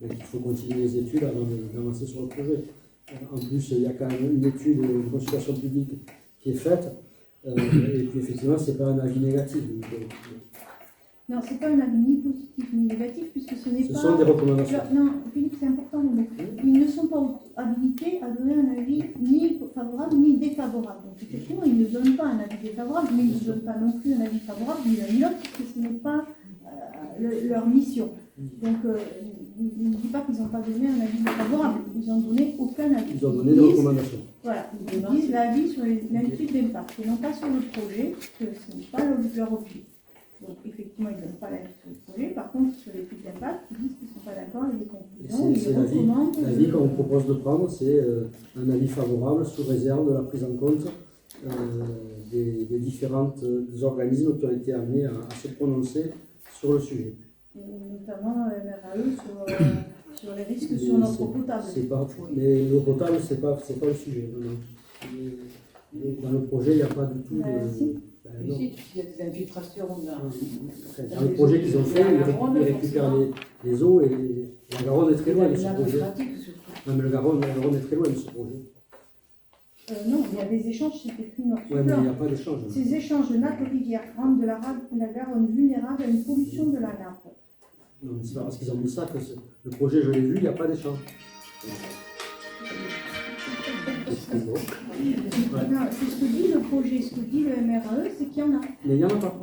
qu'il faut continuer les études avant d'avancer sur le projet. En plus, il y a quand même une étude, une consultation publique qui est faite. Et puis effectivement, ce n'est pas un avis négatif. Donc, non, ce n'est pas un avis ni positif ni négatif, puisque ce n'est pas... Ce sont des recommandations. Non, Philippe, c'est important. Ils ne sont pas habilités à donner un avis ni favorable ni défavorable. Donc effectivement, ils ne donnent pas un avis défavorable, mais ils ne donnent pas non plus un avis favorable ni l'un ni l'autre, puisque ce n'est pas leur mission. Donc, ne dis pas qu'ils n'ont pas donné un avis défavorable, ils n'ont donné aucun avis. Ils ont donné des recommandations. Voilà, ils disent l'avis sur l'étude d'impact et non pas sur le projet, que ce n'est pas leur objet. Donc, effectivement, ils ne donnent pas l'avis sur le projet. Par contre, sur l'étude d'impact, ils disent qu'ils ne sont pas d'accord avec les conclusions. C'est l'avis qu'on propose de prendre, c'est un avis favorable sous réserve de la prise en compte des différents organismes qui ont été amenés à se prononcer sur le sujet. Et notamment MRAE sur les risques sur notre eau potable. Mais l'eau potable, c'est pas le sujet. Dans le projet, il n'y a pas du tout de... Non. Ici, il y a des infiltrations. Dans le projet qu'ils ont fait, ils récupèrent les eaux et la Garonne est très loin de ce projet. Non, mais la Garonne est très loin de ce projet. Non, il y a des échanges, c'est écrit noir sur Oui, mais blanc. il n'y a pas d'échange. Ces échanges de nappe rivière rendent de la Garonne vulnérable à une pollution de la nappe. Non, mais c'est pas parce qu'ils ont mis ça que le projet, je l'ai vu, il n'y a pas d'échange. Non, c'est ce que dit le projet, ce que dit le MRAE, c'est qu'il y en a. Mais il n'y en a pas.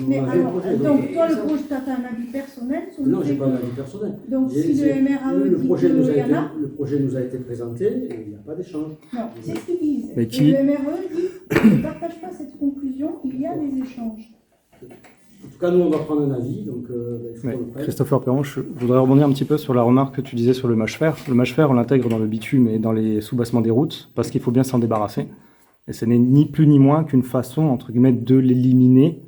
Mais alors, donc toi, le projet, tu as un avis personnel sur le Non, je n'ai pas d'avis personnel. Donc si le MRAE dit qu'il y en a... Le projet nous a été présenté et il n'y a pas d'échange. Non, c'est ce qu'ils disent. Mais Et le MRAE dit, ne partage pas cette conclusion, il y a des échanges. En tout cas, nous, on va prendre un avis, donc il faut qu'on le prenne. Christopher Perron, je voudrais rebondir un petit peu sur la remarque que tu disais sur le mâche-fer. Le mâche-fer, on l'intègre dans le bitume et dans les soubassements des routes parce qu'il faut bien s'en débarrasser. Et ce n'est ni plus ni moins qu'une façon, entre guillemets, de l'éliminer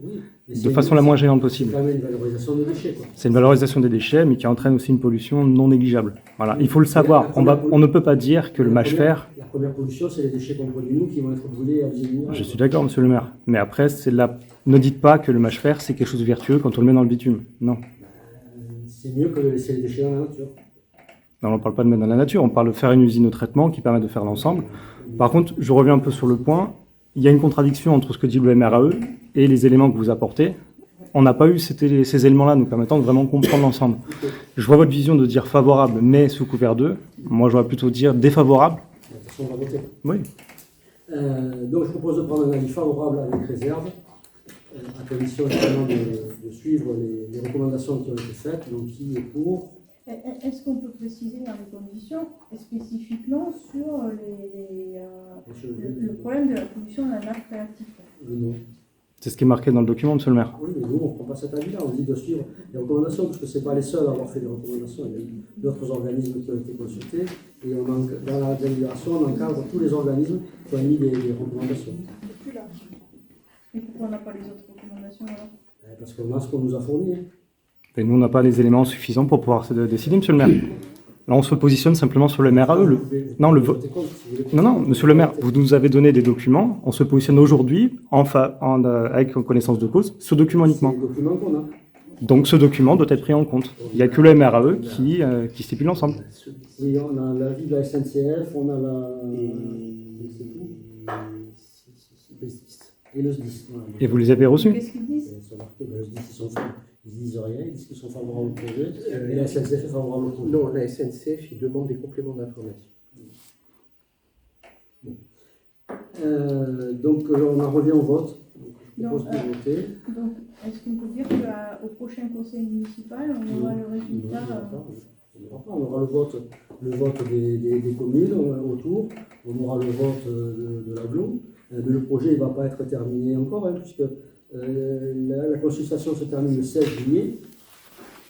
de façon la moins gênante possible. C'est quand même une valorisation des déchets, quoi. C'est une valorisation des déchets, mais qui entraîne aussi une pollution non négligeable. Voilà, il faut le savoir. On ne peut pas dire que le mâche-fer... La première pollution, c'est les déchets qu'on produit nous qui vont être brûlés à l'usine. Je suis d'accord, monsieur le maire. Mais après, ne dites pas que le mâche-fer, c'est quelque chose de vertueux quand on le met dans le bitume. Non. C'est mieux que de laisser les déchets dans la nature. Non, on ne parle pas de mettre dans la nature, on parle de faire une usine de traitement qui permet de faire l'ensemble. Par contre, je reviens un peu sur le point. Il y a une contradiction entre ce que dit le MRAE et les éléments que vous apportez. On n'a pas eu ces éléments-là nous permettant de vraiment comprendre l'ensemble. Je vois votre vision de dire favorable, mais sous couvert d'eux. Moi, j'aurais plutôt dire défavorable. De toute façon, on va voter. Oui. Donc, je propose de prendre un avis favorable avec réserve, à condition justement de suivre les recommandations qui ont été faites. Donc, qui est pour? Est-ce qu'on peut préciser dans les conditions, spécifiquement sur le problème de la pollution de la nappe phréatique? Non. C'est ce qui est marqué dans le document, monsieur le maire. Oui, mais nous, on ne prend pas cet avis-là. On dit de suivre les recommandations, parce que ce n'est pas les seuls à avoir fait des recommandations. Il y a eu d'autres organismes qui ont été consultés. Et dans la délibération, on encadre tous les organismes qui ont émis des recommandations. Et pourquoi on n'a pas les autres recommandations alors? Parce qu'on a ce qu'on nous a fourni. Et nous, on n'a pas les éléments suffisants pour pouvoir décider, monsieur le maire. Là, on se positionne simplement sur le MRAE. Non, monsieur le maire, vous nous avez donné des documents. On se positionne aujourd'hui avec connaissance de cause, ce document uniquement. C'est le document qu'on a. Donc, ce document doit être pris en compte. Il n'y a que le MRAE qui stipule l'ensemble. Oui, on a l'avis de la SNCF, on a la... C'est tout. Et le SDIS. Voilà. Et vous les avez reçus? Qu'est-ce qu'ils disent? Le SDIS, ils disent rien, ils disent qu'ils sont favorables au projet. Et la SNCF est favorable au projet. Non, la SNCF, ils demandent des compléments d'information. Donc, on en revient au vote. Je propose de voter. Donc, est-ce qu'on peut dire qu'au prochain conseil municipal, on aura le résultat? On aura le vote des communes autour, on aura le vote de l'agglo. Mais le projet ne va pas être terminé encore, puisque la consultation se termine le 16 juillet.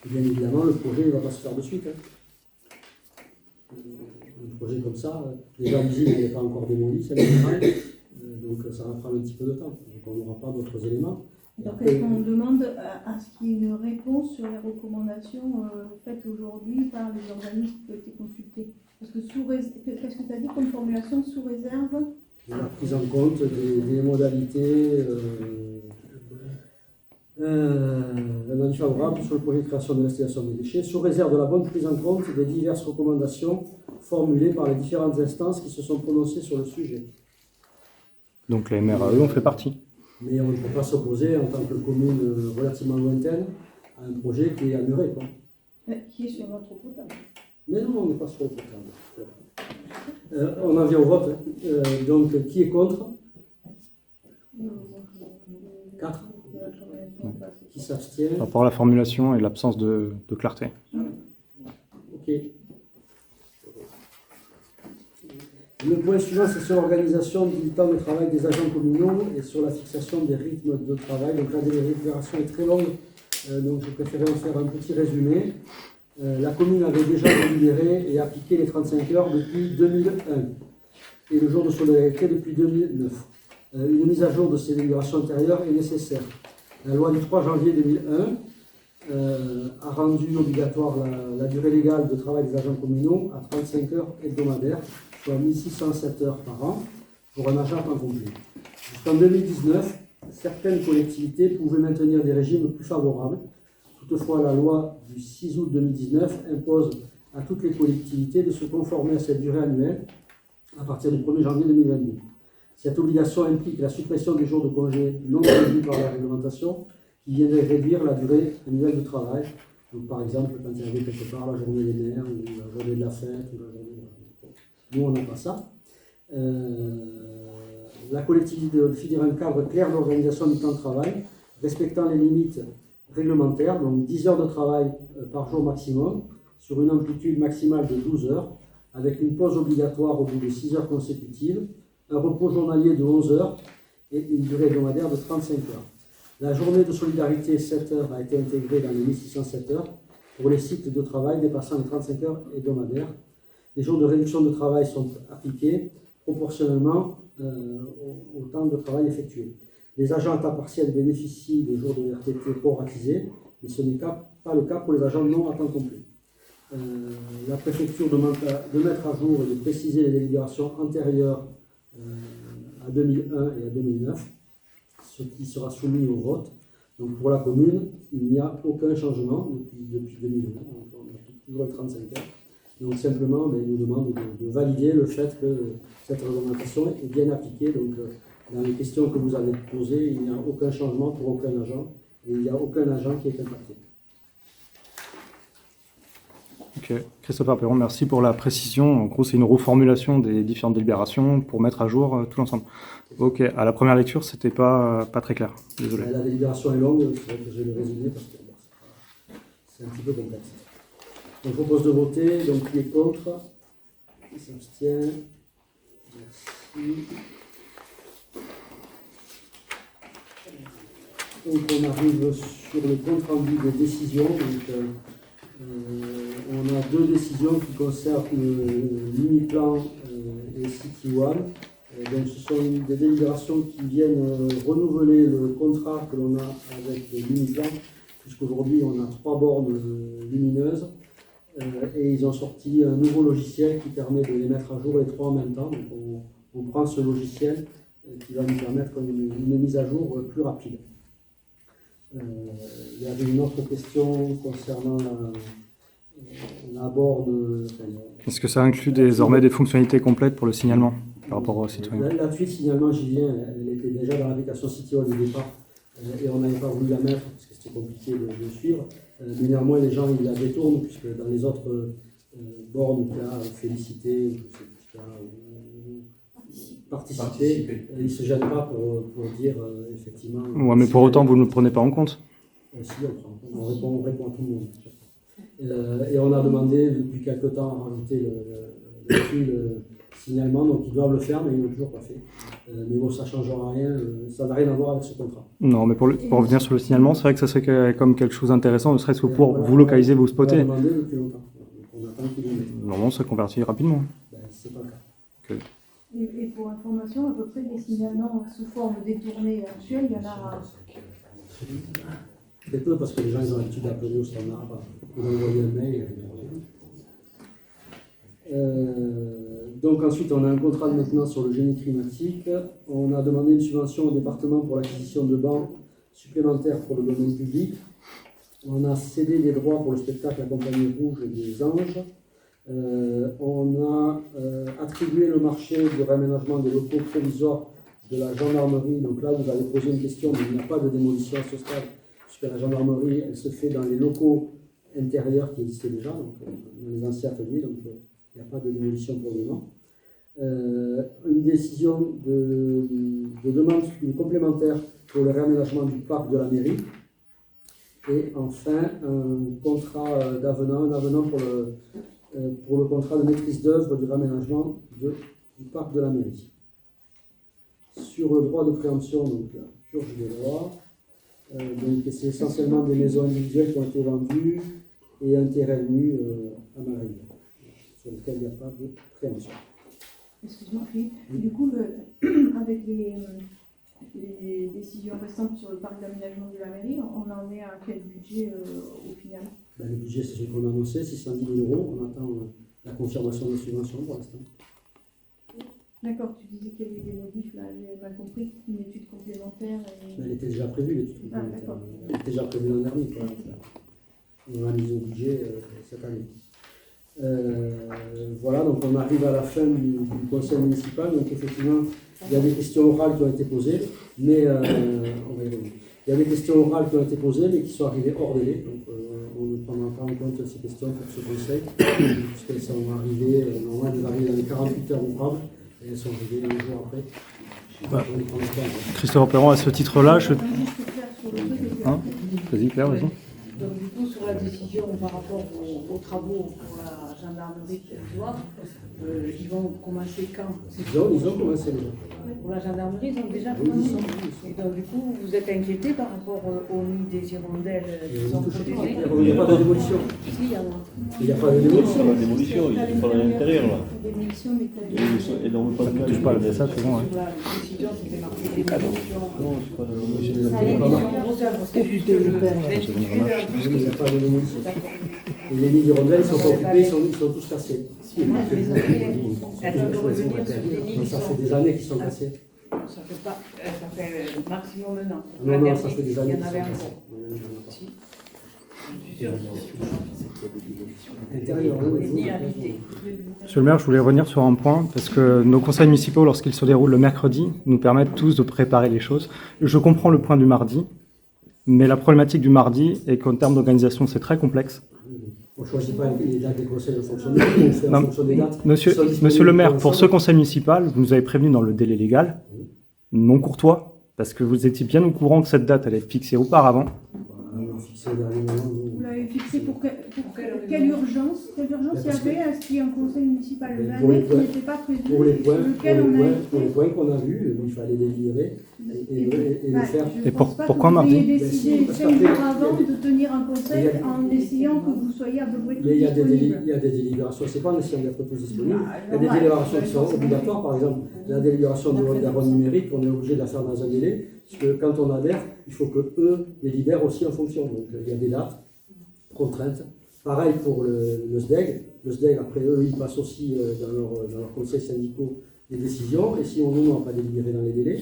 Et bien évidemment, le projet ne va pas se faire de suite. Un projet comme ça, déjà l'usine n'est pas encore démolie, c'est général, donc ça va prendre un petit peu de temps. Donc on n'aura pas d'autres éléments. Donc est-ce qu'on demande à ce qu'il y ait une réponse sur les recommandations faites aujourd'hui par les organismes qui ont été consultés? Parce que qu'est-ce que tu as dit comme formulation? Sous réserve de la prise en compte des modalités un avis favorable sur le projet de création de l'installation des déchets, sous réserve de la bonne prise en compte des diverses recommandations formulées par les différentes instances qui se sont prononcées sur le sujet. Donc les MRAE en fait partie. Mais on ne peut pas s'opposer en tant que commune relativement lointaine à un projet qui est à Muret, quoi. Qui est sur notre eau potable. Mais non, on n'est pas sur le potable. On en vient au vote. Donc, qui est contre? 4. Qui s'abstient? Par rapport à la formulation et l'absence de clarté. Ok. Le point suivant, c'est sur l'organisation du temps de travail des agents communaux et sur la fixation des rythmes de travail. Donc la délibération est très longue, donc je préférais en faire un petit résumé. La commune avait déjà délibéré et appliqué les 35 heures depuis 2001 et le jour de solidarité depuis 2009. Une mise à jour de ces délibérations antérieures est nécessaire. La loi du 3 janvier 2001 a rendu obligatoire la durée légale de travail des agents communaux à 35 heures hebdomadaires, soit 1607 heures par an, pour un agent en complet. Jusqu'en 2019, certaines collectivités pouvaient maintenir des régimes plus favorables. Toutefois, la loi du 6 août 2019 impose à toutes les collectivités de se conformer à cette durée annuelle à partir du 1er janvier 2022. Cette obligation implique la suppression des jours de congé non prévus par la réglementation qui viendrait réduire la durée annuelle de travail. Donc, par exemple, quand il y avait quelque part la journée des mères, ou la journée de la fête, ou la journée de... Nous, on n'a pas ça. La collectivité doit définir un cadre clair d'organisation du temps de travail, respectant les limites réglementaires, donc 10 heures de travail par jour maximum, sur une amplitude maximale de 12 heures, avec une pause obligatoire au bout de 6 heures consécutives, un repos journalier de 11 heures et une durée hebdomadaire de 35 heures. La journée de solidarité 7 heures a été intégrée dans les 1607 heures pour les cycles de travail dépassant les 35 heures hebdomadaires. Les jours de réduction de travail sont appliqués proportionnellement au temps de travail effectué. Les agents à temps partiel bénéficient de jours de RTT proratisés, mais ce n'est pas le cas pour les agents non à temps complet. La préfecture demande de mettre à jour et de préciser les délibérations antérieures à 2001 et à 2009, ce qui sera soumis au vote. Donc pour la commune, il n'y a aucun changement depuis 2001, on applique toujours les 35 heures. Donc simplement, il nous demande de valider le fait que cette réglementation est bien appliquée. Donc dans les questions que vous avez posées, il n'y a aucun changement pour aucun agent et il n'y a aucun agent qui est impacté. Ok, Christophe Perron, merci pour la précision. En gros, c'est une reformulation des différentes délibérations pour mettre à jour tout l'ensemble. Ok, à la première lecture, c'était pas très clair. Désolé. La délibération est longue, c'est vrai que je vais le résumer parce que c'est un petit peu complexe. Donc, je propose de voter. Donc, qui est contre? Qui s'abstient? Merci. Donc, on arrive sur le compte rendu des décisions. Donc, on a deux décisions qui concernent l'Uniplan et City One. Donc, ce sont des délibérations qui viennent renouveler le contrat que l'on a avec l'Uniplan, puisqu'aujourd'hui on a 3 bornes lumineuses et ils ont sorti un nouveau logiciel qui permet de les mettre à jour les 3 en même temps. Donc, on prend ce logiciel qui va nous permettre une mise à jour plus rapide. Il y avait une autre question concernant la borne. Est-ce que ça inclut désormais des fonctionnalités complètes pour le signalement par rapport au citoyen? La suite signalement Julien, elle était déjà dans l'application CityHall au départ et on n'avait pas voulu la mettre parce que c'était compliqué de suivre. Mais néanmoins, les gens ils la détournent puisque dans les autres bornes qu'il y a Félicité, participer, ils ne se gênent pas pour dire effectivement. Ouais, mais pour autant, vous ne le prenez pas en compte? Si, on répond à tout le monde. Et on a demandé depuis quelque temps à rajouter le signalement, donc ils doivent le faire, mais ils ne l'ont toujours pas fait. Mais bon, ça ne changera rien, ça n'a rien à voir avec ce contrat. Non, mais pour revenir sur le signalement, c'est vrai que ça serait comme quelque chose d'intéressant, ne serait-ce que pour vous localiser, vous spotter. On a demandé depuis longtemps, donc on attend qu'ils le mettent. Normalement, ça convertit rapidement. C'est pas le cas. Okay. Et pour information, à peu près des signalements sous forme détournée actuelle, il y en a. Très peu parce que les gens ils ont l'habitude d'appeler au standard, ou d'envoyer un mail. Donc ensuite, on a un contrat de maintenance sur le génie climatique. On a demandé une subvention au département pour l'acquisition de bancs supplémentaires pour le domaine public. On a cédé des droits pour le spectacle La Compagnie Rouge des Anges. On a attribué le marché du réaménagement des locaux provisoires de la gendarmerie. Donc là, vous avez posé une question, mais il n'y a pas de démolition à ce stade, puisque la gendarmerie, elle se fait dans les locaux intérieurs qui existaient déjà, donc dans les anciens ateliers, donc il n'y a pas de démolition pour le moment. Une décision de demande complémentaire pour le réaménagement du parc de la mairie. Et enfin, un contrat d'avenant, un avenant pour le contrat de maîtrise d'œuvre du raménagement du parc de la mairie. Sur le droit de préemption, donc la purge des droits, donc c'est essentiellement des maisons individuelles qui ont été vendues et un terrain nu à Marais, sur lequel il n'y a pas de préemption. Excuse-moi, Philippe. Du coup, avec les décisions récentes sur le parc d'aménagement de la mairie, on en est à quel budget au final? Le budget, c'est ce qu'on a annoncé, 610 000 €. On attend la confirmation des subventions pour l'instant. D'accord, tu disais qu'il y avait des modifs, là, j'ai mal compris, une étude complémentaire. Elle était déjà prévue, l'étude complémentaire. d'accord. Elle était déjà prévue l'an dernier. On l'a mise au budget cette année. Voilà, donc on arrive à la fin du conseil municipal. Donc effectivement, il y a des questions orales qui ont été posées, mais on va y revenir. Il y a des questions orales qui ont été posées, mais qui sont arrivées hors délai. Donc on ne prendra pas en compte ces questions pour ce conseil, puisqu'elles sont arrivées, normalement, elles arrivent dans les 48 heures ouvrables, et elles sont arrivées un jour après. Bah, On les prend en compte. Christophe Perron, à ce titre-là, je... Juste clair sur le truc, et puis Hein après- Vas-y, Claire, vas-y. Donc du coup, sur la décision par rapport aux travaux pour la gendarmerie territoire, ils vont commencer quand? Ils ont commencé déjà. Pour la gendarmerie, ils ont déjà Oui, ils commencé. sont. Et donc du coup, vous êtes inquiété par rapport aux nids des hirondelles qui sont protégés? Il n'y a pas de démolition. Si, il y en a. Il n'y a pas de démolition. La démolition, il faut pas à l'intérieur là. Démolition, mais t'as- Et donc, pas de Touche pas, mais ça, c'est bon. Sur la décision, c'était marqué démolition. Non, c'est pas de démolition. Ça y est, ils ont posé un c'est juste que l'intitulé en plus Il n'y a que pas de démolition. D'accord. Et les nids d'hirondelles, ils sont pas occupés, ils sont tous cassés. Si, moi, je les ai fait. Elles peuvent revenir sur des nids Donc, qui ça sont... fait des années qu'ils sont cassés. Ça fait pas... Ça fait maximum un an. Non, La non, dernière, ça fait des il années y qu'ils en sont avait cassés. encore. Si. Je suis sûre. Intérieur, oui, Les oui. nids habités. Monsieur le maire, je voulais revenir sur un point, parce que nos conseils municipaux, lorsqu'ils se déroulent le mercredi, nous permettent tous de préparer les choses. Je comprends le point du mardi, mais la problématique du mardi est qu'en termes d'organisation, c'est très complexe. On ne choisit pas les dates des conseils de fonctionnement, on fait en Non, fonction des dates. Monsieur, qui sont disponibles monsieur le maire, pour ce l'ensemble. conseil municipal, vous nous avez prévenu dans le délai légal, non courtois, parce que vous étiez bien au courant que cette date allait être fixée auparavant. On a fixé au dernier moment, nous. Vous l'avez fixé pour quelle urgence? Quelle urgence il y Parce que- avait à ce qu'il y ait un conseil municipal le Pour les 29 qui points- n'était pas prévu, Pour les points, sur lequel on a pour les été... points qu'on a vus, il fallait délibérer et le Bah, faire. je Et pense pas pourquoi que vous mardi? ayez décidé Parce 5 qu'après, jours avant il y a des- de tenir un conseil il y a- en essayant que vous soyez à peu près tous Mais il y a disponibles. des délibérations, c'est pas en essayant d'être tous disponibles. Ah, Il y a des normal. délibérations qui sont Ouais, obligatoires, par exemple, la délibération de la bonne numérique, on est obligé de la faire dans un délai, parce que quand on adhère, il faut que eux délibèrent aussi en fonction. Donc il y a des dates contraintes. Pareil pour le SDEG. Le SDEG, après eux, ils passent aussi dans leurs conseils syndicaux des décisions, et si on n'a pas délibéré dans les délais,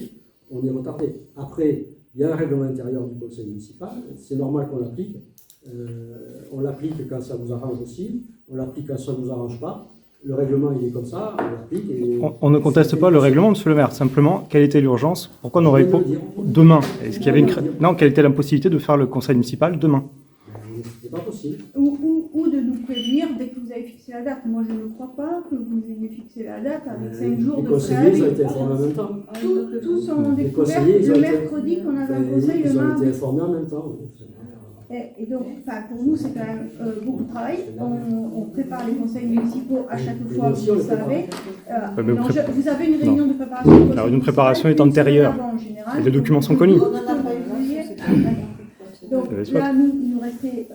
on est retardé. Après, il y a un règlement intérieur du conseil municipal, c'est normal qu'on l'applique. On l'applique quand ça vous arrange aussi, on l'applique quand ça ne nous arrange pas. Le règlement, il est comme ça, on l'applique. Et On ne conteste pas le règlement, monsieur le maire. Simplement, quelle était l'urgence? Pourquoi on n'aurait pas demain? Est-ce qu'il y avait Non, quelle était l'impossibilité de faire le conseil municipal demain? C'est pas possible. Ou de nous prévenir dès que vous avez fixé la date. Moi, je ne crois pas que vous ayez fixé la date avec 5 jours Les de conseillers, préavis. ils ont été informés en même temps. Tous ont Les découvert conseillers, ils ont le été- mercredi qu'on avait un conseil le Ils ont mardi. été informés en même temps. Et donc, enfin, pour nous, c'est quand même beaucoup de travail. On prépare les conseils municipaux à chaque Et fois, nous aussi, vous on le les prépare. savez. mais Vous avez une réunion de préparation. du conseil La réunion de préparation municipal est antérieure. une semaine avant, en général. Et les documents sont connus. On en a pas eu. Donc là, nous, il nous restait...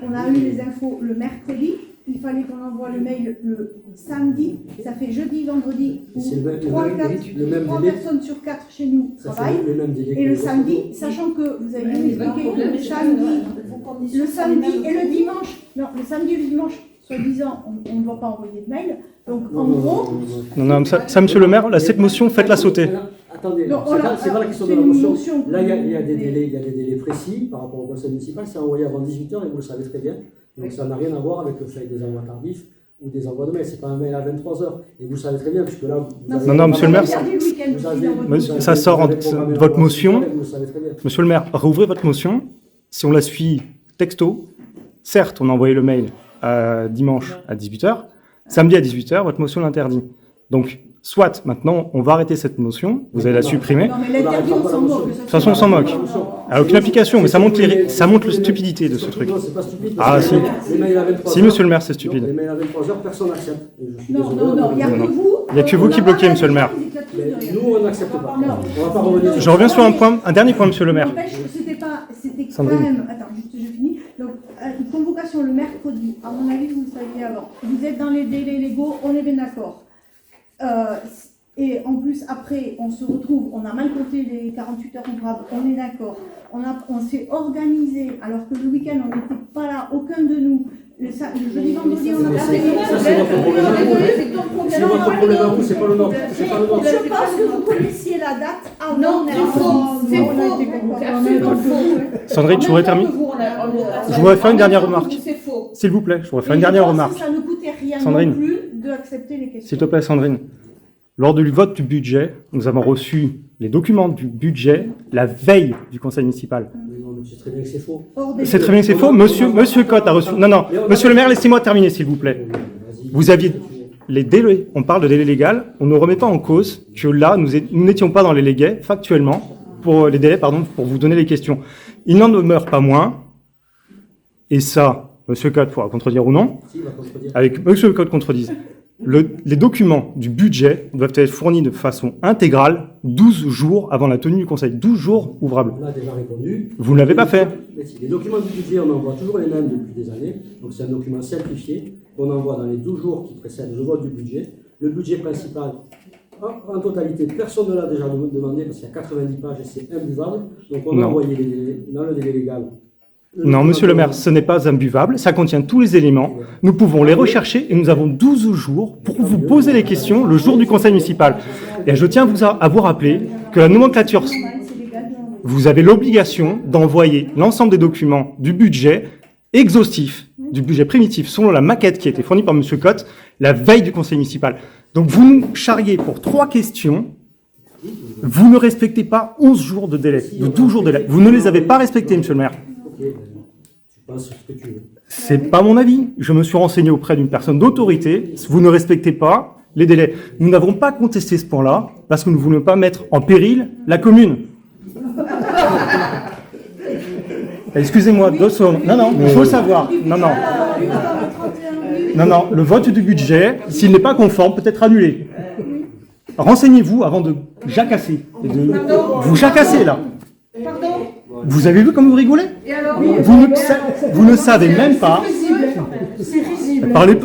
on a eu les infos le mercredi. Il fallait qu'on envoie le mail le samedi. Ça fait jeudi, vendredi, où C'est le même 3 délai. personnes sur 4 chez nous Ça travaillent. fait le même délai. Et le samedi, sachant que vous avez bien expliqué que le samedi et le dimanche, non, le samedi et le dimanche, soi-disant, on ne doit pas envoyer de mail. Donc, en gros, Non, ça, monsieur le maire, là, cette motion, faites-la sauter. Attendez, Non, c'est pas la question de c'est la une motion. motion Là, il y a que- des délais précis par rapport au conseil municipal. C'est envoyé avant 18h et vous le savez très bien. Donc ça n'a rien à voir avec le fait des envois tardifs ou des envois de mail. C'est pas un mail à 23h. Et vous le savez très bien, puisque là, vous avez- Non, monsieur le maire, regardez le week-end vous aussi dans votre Monsieur, dossier. ça sort vous avez de programmé votre la motion. vous le savez très bien. Monsieur le maire, rouvrez votre motion. Si on la suit texto, certes, on a envoyé le mail dimanche à 18h. Samedi à 18h, votre motion l'interdit. Donc, soit maintenant on va arrêter cette notion, vous allez la supprimer. Non, mais l'interdit, on s'en moque. De toute façon, on s'en moque. Elle n'a aucune application, mais ça montre la stupidité de ce truc. Non, c'est pas stupide. Ah, parce que si. les mails à 23 Si, heures- monsieur le maire, c'est stupide. Non, les mails à 23 heures, personne n'accepte. Et je suis Non, désolé, non, non, il n'y a que vous. Il y a que vous qui bloquez, monsieur le maire. Mais nous, on n'accepte pas. On va pas revenir. Je reviens sur un dernier point, monsieur le maire. N'empêche que c'était quand Sandrine. même. Attends, juste, je finis. Donc, une convocation le mercredi, à mon avis, vous le saviez avant. Vous êtes dans les délais légaux, on est bien d'accord. Et en plus, après, on se retrouve, on a mal compté les 48 heures ouvrables, on est d'accord. On s'est organisé, alors que le week-end, on n'était pas là, aucun de nous. Le jeudi, vendredi, on a Ça, travaillé. c'est votre problème. C'est ton problème. C'est votre problème à vous, c'est pas le nôtre. C'est pas le nôtre. Je pense que vous connaissiez la date avant. Non, c'est faux. C'est faux. C'est absolument faux. Sandrine, je voudrais terminer. Je voudrais faire une dernière remarque. C'est faux. S'il vous plaît, je voudrais faire une dernière remarque. Ça ne coûtait rien Sandrine. non plus d'accepter les questions. S'il te plaît, Sandrine. Lors du vote du budget, nous avons reçu les documents du budget la veille du conseil municipal. Mais non, mais tu sais très bien que c'est faux. C'est très bien que c'est faux. Monsieur Cotte a reçu... Non, non. Monsieur le maire, laissez-moi terminer, s'il vous plaît. Vous aviez les délais. On parle de délai légal. On ne remet pas en cause que là, nous n'étions pas dans les délais, factuellement, pour les délais, pardon, pour vous donner les questions. Il n'en demeure pas moins. Et ça, monsieur Cotte pourra contredire ou non. Si, il va contredire. Avec monsieur Cotte contredise. Les documents du budget doivent être fournis de façon intégrale 12 jours avant la tenue du conseil. 12 jours ouvrables. On a déjà répondu. Vous ne l'avez pas fait. Mais si, les documents du budget, on envoie toujours les mêmes depuis des années. Donc c'est un document simplifié qu'on envoie dans les 12 jours qui précèdent le vote du budget. Le budget principal, en totalité, personne ne l'a déjà demandé parce qu'il y a 90 pages et c'est imbuvable. Donc on a Non. envoyé les délais, dans le délai légal. Non, monsieur le maire, ce n'est pas imbuvable. Ça contient tous les éléments. Nous pouvons les rechercher et nous avons 12 jours pour vous poser les questions le jour du conseil municipal. Et je tiens à vous rappeler que la nomenclature, vous avez l'obligation d'envoyer l'ensemble des documents du budget exhaustif, du budget primitif, selon la maquette qui a été fournie par monsieur Cotte, la veille du conseil municipal. Donc vous nous charriez pour 3 questions. Vous ne respectez pas 11 jours de délai, de 12 jours de délai. Vous ne les avez pas respectés, monsieur le maire. Ok, ben, tu penses ce que tu veux. C'est pas mon avis. Je me suis renseigné auprès d'une personne d'autorité. Vous ne respectez pas les délais. Nous n'avons pas contesté ce point-là parce que nous ne voulons pas mettre en péril la commune. Excusez-moi, 2 secondes. Non, non, il faut le savoir. Non, non. Non, non, le vote du budget, s'il n'est pas conforme, peut être annulé. Renseignez-vous avant de jacasser. Et de vous jacasser, là. Pardon. Vous avez vu comme vous rigolez? Et alors Vous ne savez même pas. C'est risible. Parlez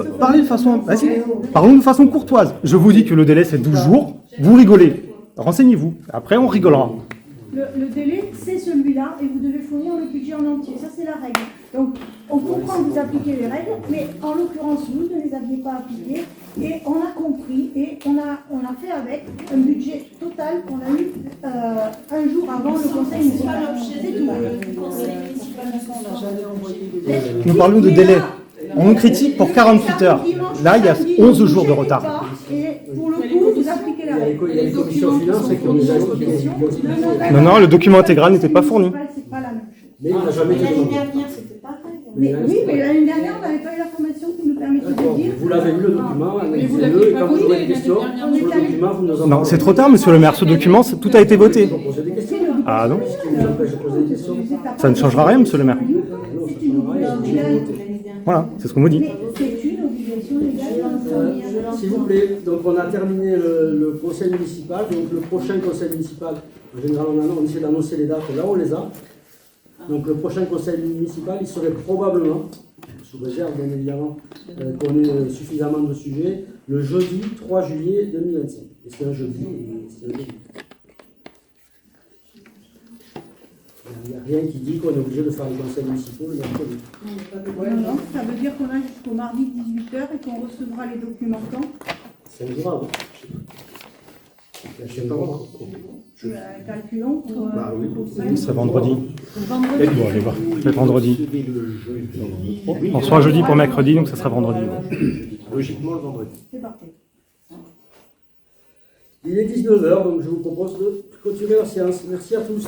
de façon... Vas-y, parlons de façon courtoise. Je vous dis que le délai, c'est 12 jours. Vous rigolez. Renseignez-vous. Après, on rigolera. Le délai, c'est celui-là, et vous devez fournir le budget en entier. Ça, c'est la règle. Donc, on comprend que vous appliquez les règles, mais en l'occurrence, vous ne les aviez pas appliquées, et on a compris, et on a fait avec un budget total qu'on a eu un jour avant le conseil C'est pas municipal. l'objet C'est du tout. conseil municipal de son Nous parlons de délai. On nous critique pour 48 heures. Là, il y a 11 jours de retard. Et pour le coup, vous appliquez la règle. Il y a les commissions finances qui ont déjà expliqué. Non, non, le document intégral n'était pas fourni. C'est pas la même chose. Mais il n'a jamais été L'année demandé. dernière, c'était pareil. Mais oui, mais l'année dernière, on n'avait pas eu la formation qui nous permettait D'accord. de dire. Vous l'avez lu le document, vous analysez-le, l'aviez et pas quand vous voté aurez des questions l'année sur le document, vous nous en Non, c'est trop tard, monsieur le maire. Ce document, tout a été voté. Vous posez des questions. Ah non, Ce qui nous empêche de poser des questions. ça ne changera rien, monsieur le maire. Non, ça changera rien. Voilà, c'est ce qu'on vous dit. Mais c'est une obligation légale de fournir. S'il vous plaît, donc on a terminé le conseil municipal. Donc le prochain conseil municipal, en général on essaie d'annoncer les dates, là on les a. Donc le prochain conseil municipal, il serait probablement, sous réserve bien évidemment, qu'on ait suffisamment de sujets, le jeudi 3 juillet 2025. Et c'est un jeudi. Il n'y a rien qui dit qu'on est obligé de faire les conseils municipaux le mercredi. Non, ça veut dire qu'on a jusqu'au mardi 18h et qu'on recevra les documents quand C'est un jour avant. Je sais pas moi. Calculons pour. Bah oui. Ce serait vendredi. Vendredi. Bon, allez voir. C'est vendredi. On soit jeudi pour mercredi, donc ça sera vendredi. Logiquement, le vendredi. C'est parfait. Il est 19h, donc je vous propose de clôturer la séance. Merci à tous.